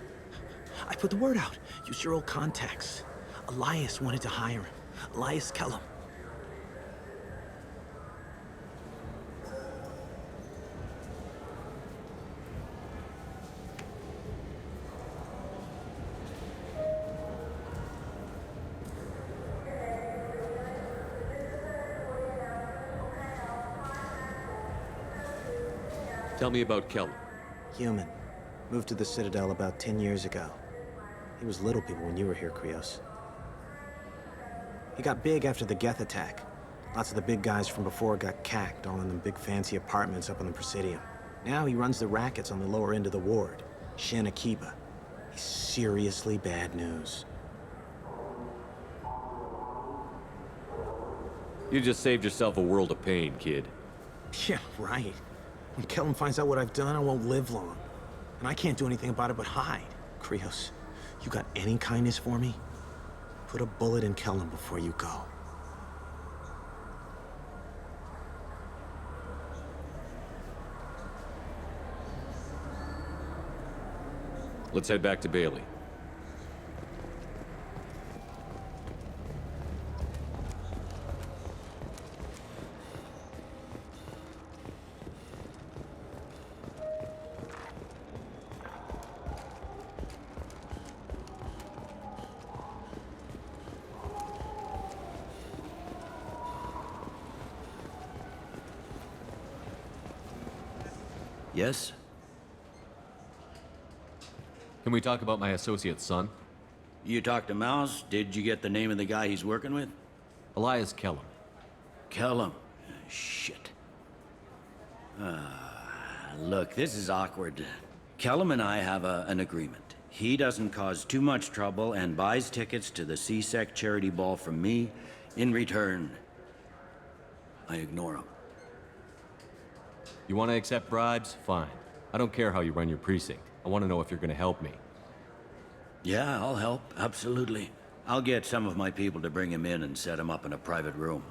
I put the word out. Use your old contacts. Elias wanted to hire him. Elias Kellum. Tell me about Kellum. Human. Moved to the Citadel about 10 years ago. He was little people when you were here, Krios. He got big after the Geth attack. Lots of the big guys from before got cacked, all in them big fancy apartments up on the Presidium. Now he runs the rackets on the lower end of the ward, Shin Akiba. He's seriously bad news. You just saved yourself a world of pain, kid. Yeah, right. When Kellum finds out what I've done, I won't live long. And I can't do anything about it but hide. Krios, you got any kindness for me? Put a bullet in Kellum before you go. Let's head back to Bailey. Yes? Can we talk about my associate's son? You talked to Mouse? Did you get the name of the guy he's working with? Elias Kellum. Kellum? Shit. Look, this is awkward. Kellum and I have an agreement. He doesn't cause too much trouble and buys tickets to the CSEC charity ball from me. In return, I ignore him. You want to accept bribes? Fine. I don't care how you run your precinct. I want to know if you're going to help me. Yeah, I'll help. Absolutely. I'll get some of my people to bring him in and set him up in a private room.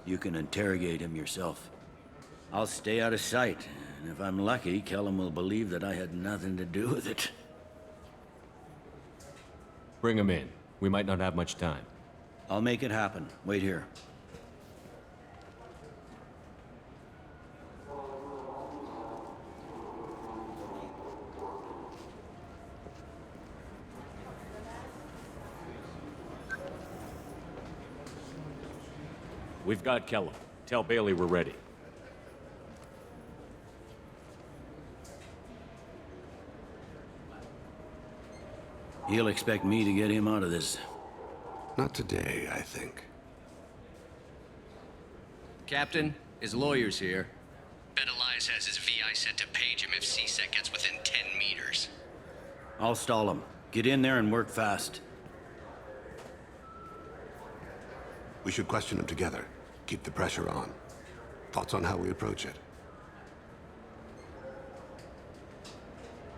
You can interrogate him yourself. I'll stay out of sight, and if I'm lucky, Kellum will believe that I had nothing to do with it. Bring him in. We might not have much time. I'll make it happen. Wait here. We've got Kellum. Tell Bailey we're ready. He'll expect me to get him out of this. Not today, I think. Captain, his lawyer's here. Bet Elias has his VI set to page him if CSEC gets within 10 meters. I'll stall him. Get in there and work fast. We should question him together. Keep the pressure on. Thoughts on how we approach it?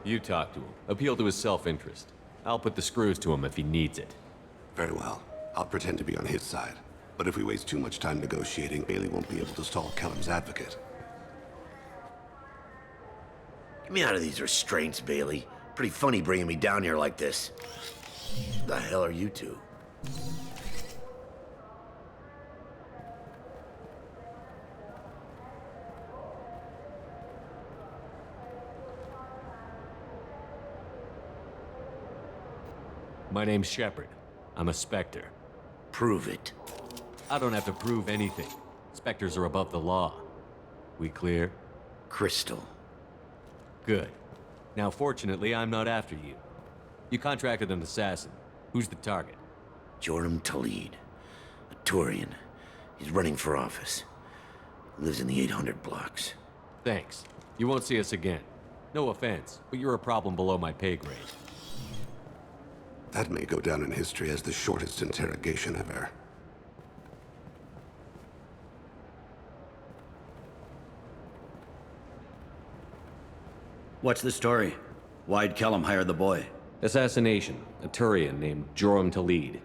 You talk to him. Appeal to his self-interest. I'll put the screws to him if he needs it. Very well. I'll pretend to be on his side. But if we waste too much time negotiating, Bailey won't be able to stall Kellum's advocate. Get me out of these restraints, Bailey. Pretty funny bringing me down here like this. Who the hell are you two? My name's Shepard. I'm a Spectre. Prove it. I don't have to prove anything. Spectres are above the law. We clear? Crystal. Good. Now, fortunately, I'm not after you. You contracted an assassin. Who's the target? Joram Talid. A Turian. He's running for office. Lives in the 800 blocks. Thanks. You won't see us again. No offense, but you're a problem below my pay grade. That may go down in history as the shortest interrogation ever. What's the story? Why'd Kellum hire the boy? Assassination. A Turian named Joram Talid.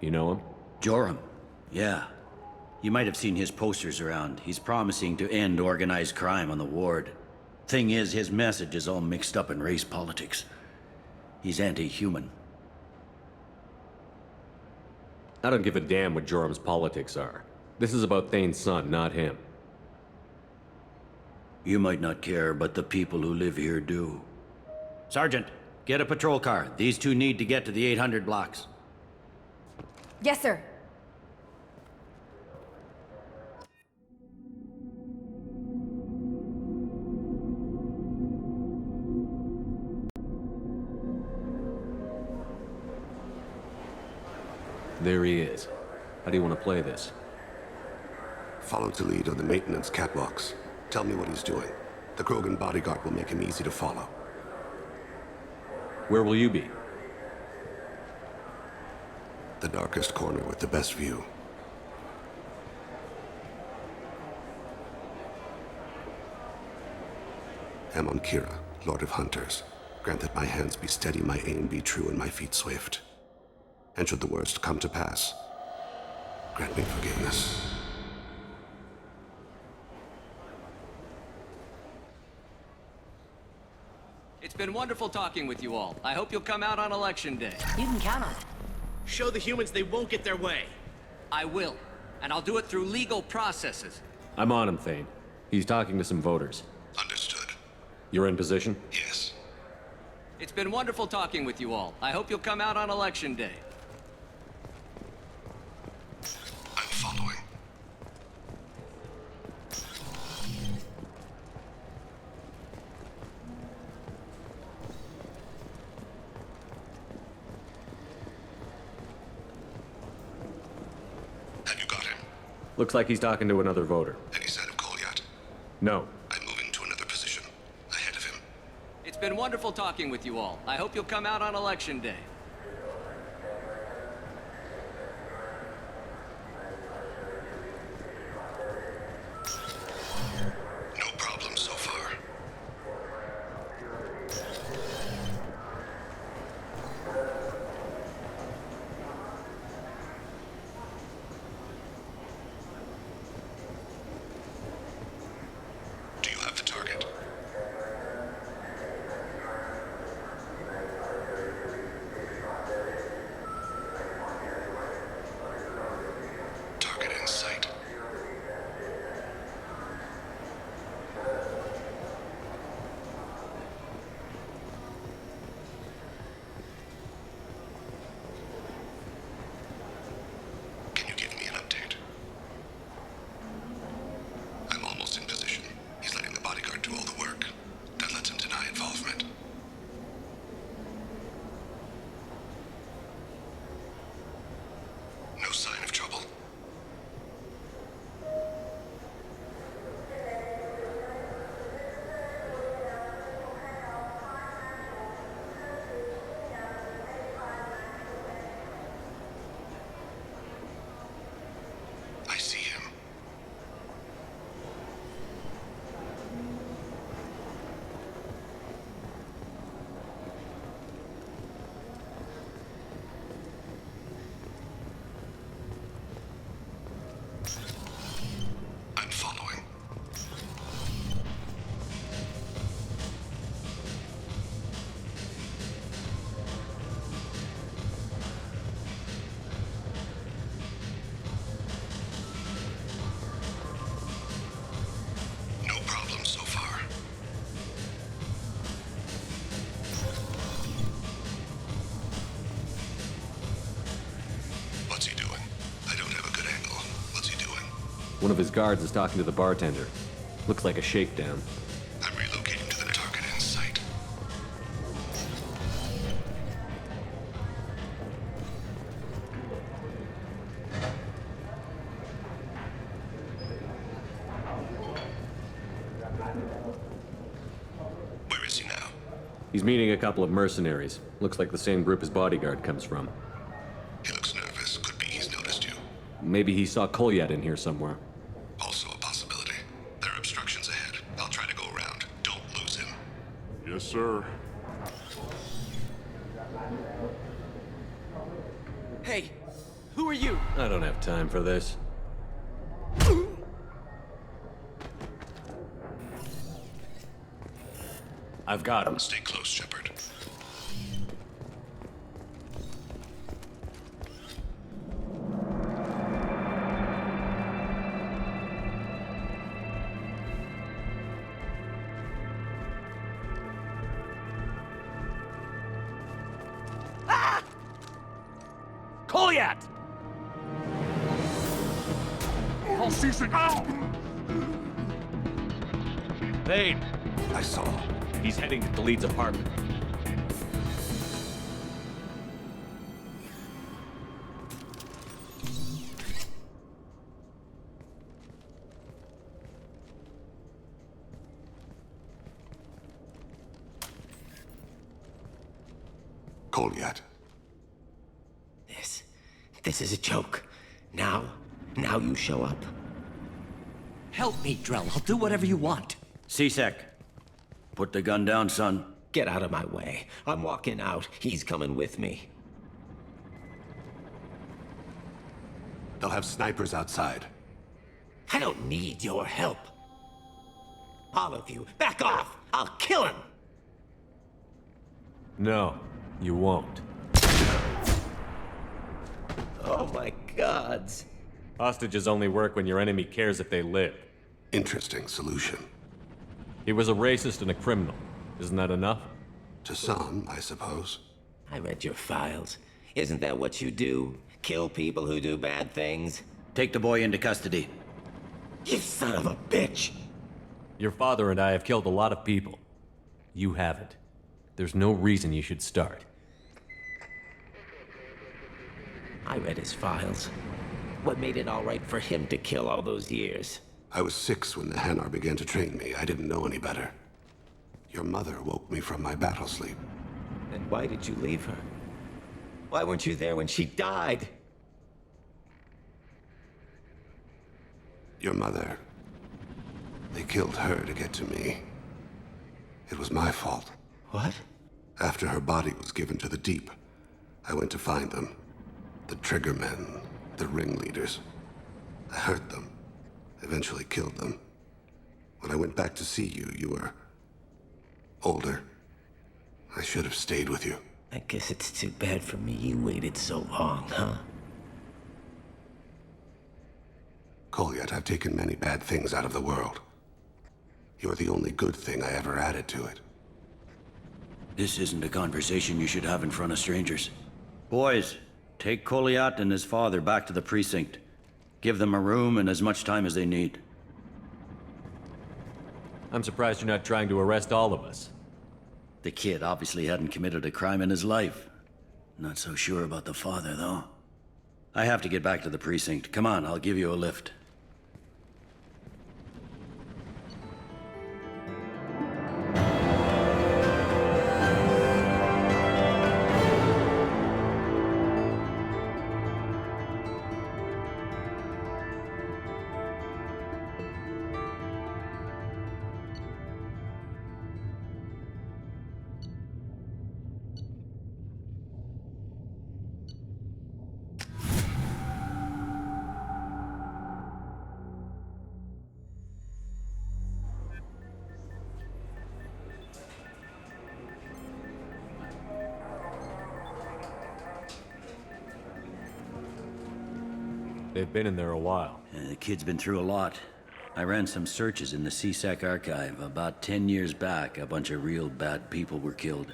You know him? Joram? Yeah. You might have seen his posters around. He's promising to end organized crime on the ward. Thing is, his message is all mixed up in race politics. He's anti-human. I don't give a damn what Joram's politics are. This is about Thane's son, not him. You might not care, but the people who live here do. Sergeant, get a patrol car. These two need to get to the 800 blocks. Yes, sir. There he is. How do you want to play this? Follow to lead on the maintenance catwalks. Tell me what he's doing. The Krogan bodyguard will make him easy to follow. Where will you be? The darkest corner with the best view. Amon Kira, Lord of Hunters. Grant that my hands be steady, my aim be true, and my feet swift. And should the worst come to pass, grant me forgiveness. It's been wonderful talking with you all. I hope you'll come out on Election Day. You can count on it. Show the humans they won't get their way. I will. And I'll do it through legal processes. I'm on him, Thane. He's talking to some voters. Understood. You're in position? Yes. It's been wonderful talking with you all. I hope you'll come out on Election Day. I'm following. Have you got him? Looks like he's talking to another voter. Any sign of Kolyat? No. I'm moving to another position. Ahead of him. It's been wonderful talking with you all. I hope you'll come out on Election Day. No problem so far. Do you have the target? Target in sight. Can you give me an update? I'm almost in position. He's letting the bodyguard do all the work. That lets him deny involvement. No sign of trouble. I see him. I'm following. No problem so far. What's he doing? I don't have a good angle. What's he doing? One of his guards is talking to the bartender. Looks like a shakedown. I'm relocating to the target in sight. Where is he now? He's meeting a couple of mercenaries. Looks like the same group his bodyguard comes from. He looks nervous. Could be he's noticed you. Maybe he saw Kolyat in here somewhere. Also a possibility. There are obstructions ahead. I'll try to go around. Don't lose him. Yes, sir. Hey, who are you? I don't have time for this. I've got him. Stay close, Shepard. Kolyat! I'll cease it now! Thane! I saw. He's heading to Khalid's apartment. Kolyat. This is a joke. Now you show up. Help me, Drell. I'll do whatever you want. C-Sec, put the gun down, son. Get out of my way. I'm walking out. He's coming with me. They'll have snipers outside. I don't need your help. All of you, back off! I'll kill him! No, you won't. Oh my gods. Hostages only work when your enemy cares if they live. Interesting solution. He was a racist and a criminal. Isn't that enough? To some, I suppose. I read your files. Isn't that what you do? Kill people who do bad things? Take the boy into custody. You son of a bitch! Your father and I have killed a lot of people. You haven't. There's no reason you should start. I read his files. What made it all right for him to kill all those years? I was 6 when the Hanar began to train me. I didn't know any better. Your mother woke me from my battle sleep. Then why did you leave her? Why weren't you there when she died? Your mother. They killed her to get to me. It was my fault. What? After her body was given to the deep, I went to find them. The triggermen, the ringleaders. I hurt them. Eventually killed them. When I went back to see you, you were older. I should have stayed with you. I guess it's too bad for me you waited so long, huh? Kolyat, I've taken many bad things out of the world. You're the only good thing I ever added to it. This isn't a conversation you should have in front of strangers. Boys, take Kolyat and his father back to the precinct. Give them a room and as much time as they need. I'm surprised you're not trying to arrest all of us. The kid obviously hadn't committed a crime in his life. Not so sure about the father, though. I have to get back to the precinct. Come on, I'll give you a lift. They've been in there a while. The kid's been through a lot. I ran some searches in the CSEC archive. About 10 years back, a bunch of real bad people were killed.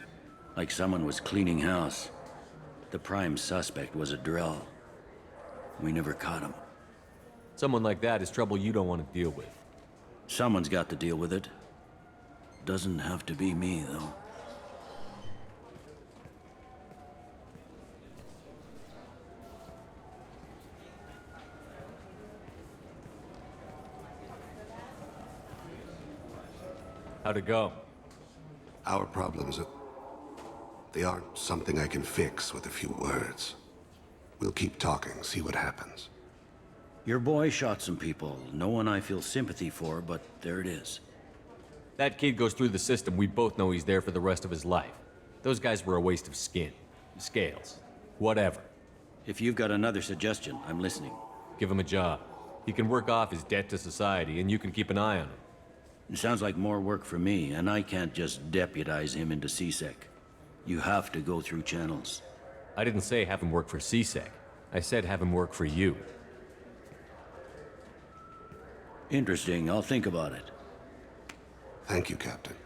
Like someone was cleaning house. The prime suspect was a Drell. We never caught him. Someone like that is trouble you don't want to deal with. Someone's got to deal with it. Doesn't have to be me, though. How'd it go? Our problems they aren't something I can fix with a few words. We'll keep talking, see what happens. Your boy shot some people. No one I feel sympathy for, but there it is. That kid goes through the system. We both know he's there for the rest of his life. Those guys were a waste of skin. Scales. Whatever. If you've got another suggestion, I'm listening. Give him a job. He can work off his debt to society, and you can keep an eye on him. It sounds like more work for me, and I can't just deputize him into CSEC. You have to go through channels. I didn't say have him work for CSEC. I said have him work for you. Interesting. I'll think about it. Thank you, Captain.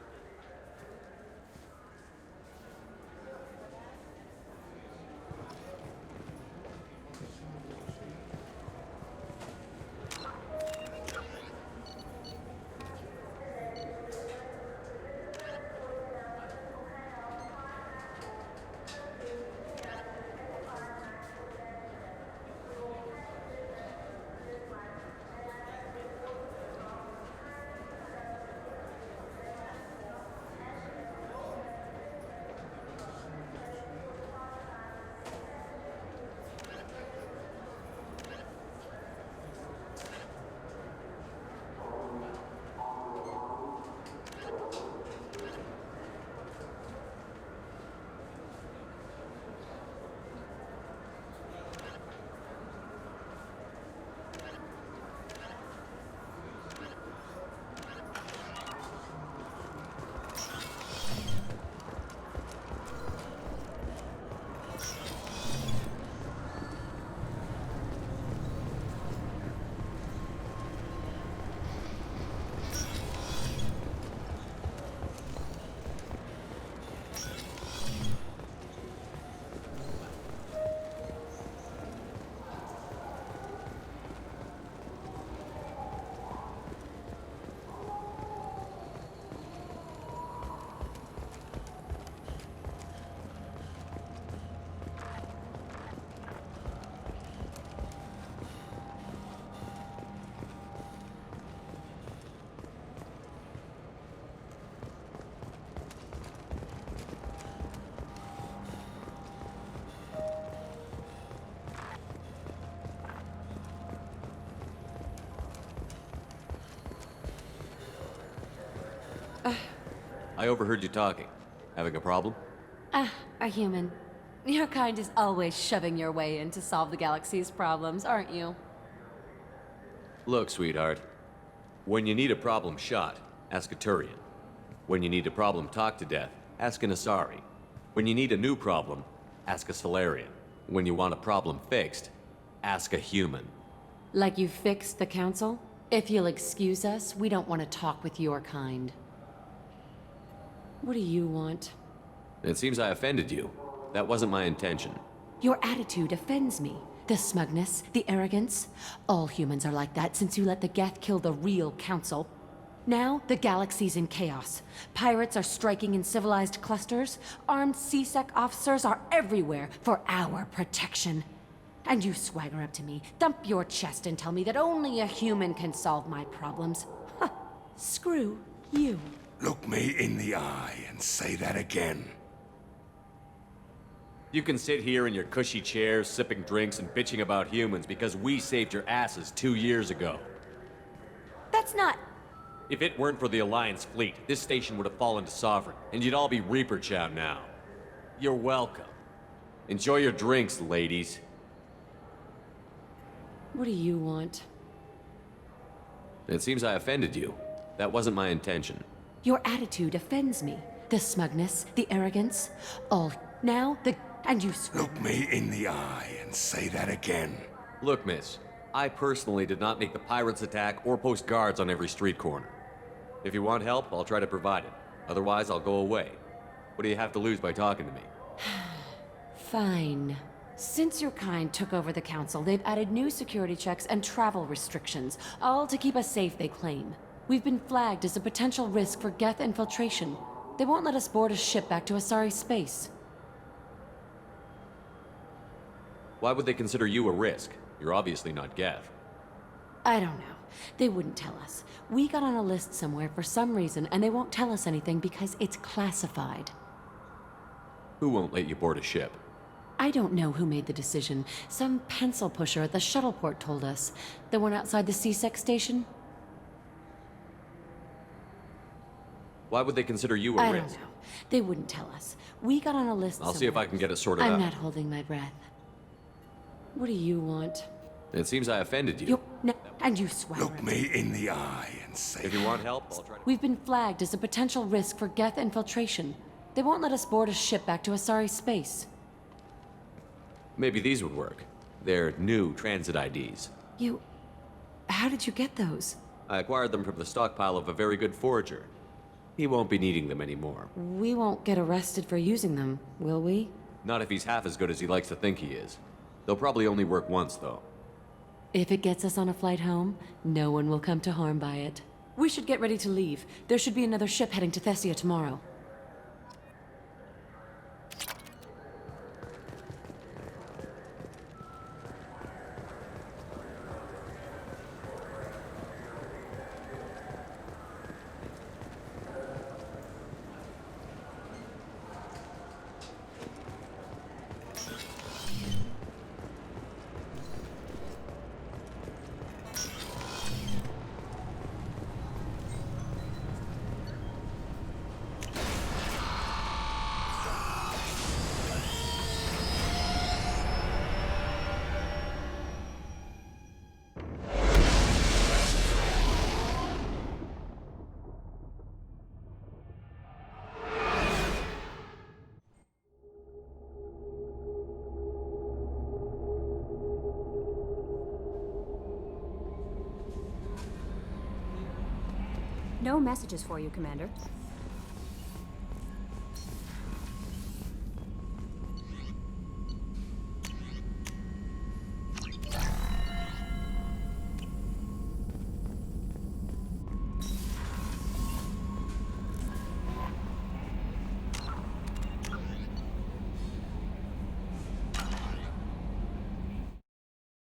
I overheard you talking. Having a problem? A human. Your kind is always shoving your way in to solve the galaxy's problems, aren't you? Look, sweetheart. When you need a problem shot, ask a Turian. When you need a problem talked to death, ask an Asari. When you need a new problem, ask a Solarian. When you want a problem fixed, ask a human. Like you fixed the council? If you'll excuse us, we don't want to talk with your kind. What do you want? It seems I offended you. That wasn't my intention. Your attitude offends me. The smugness, the arrogance. All humans are like that since you let the Geth kill the real council. Now, the galaxy's in chaos. Pirates are striking in civilized clusters. Armed CSEC officers are everywhere for our protection. And you swagger up to me, thump your chest and tell me that only a human can solve my problems. Huh. Screw you. Look me in the eye and say that again. You can sit here in your cushy chairs, sipping drinks and bitching about humans because we saved your asses 2 years ago. That's not... If it weren't for the Alliance fleet, this station would have fallen to Sovereign, and you'd all be Reaper Chow now. You're welcome. Enjoy your drinks, ladies. What do you want? It seems I offended you. That wasn't my intention. Your attitude offends me. The smugness, the arrogance. All... Now, the... And you... Look me in the eye and say that again. Look, miss. I personally did not make the pirates attack or post guards on every street corner. If you want help, I'll try to provide it. Otherwise, I'll go away. What do you have to lose by talking to me? Fine. Since your kind took over the council, they've added new security checks and travel restrictions, all to keep us safe, they claim. We've been flagged as a potential risk for Geth infiltration. They won't let us board a ship back to Asari space. Why would they consider you a risk? You're obviously not Geth. I don't know. They wouldn't tell us. We got on a list somewhere for some reason, and they won't tell us anything because it's classified. Who won't let you board a ship? I don't know who made the decision. Some pencil pusher at the shuttle port told us. The one outside the CSEC station? Why would they consider you a I risk? don't know. They wouldn't tell us. We got on a list I'll see if I can get it sorted out. I'm not holding my breath. What do you want? It seems I offended you. And you swagger. Look me in the eye and say... If you want help, I'll try to... We've been flagged as a potential risk for Geth infiltration. They won't let us board a ship back to Asari space. Maybe these would work. They're new transit IDs. You... How did you get those? I acquired them from the stockpile of a very good forager. He won't be needing them anymore. We won't get arrested for using them, will we? Not if he's half as good as he likes to think he is. They'll probably only work once, though. If it gets us on a flight home, no one will come to harm by it. We should get ready to leave. There should be another ship heading to Thessia tomorrow. No messages for you, Commander.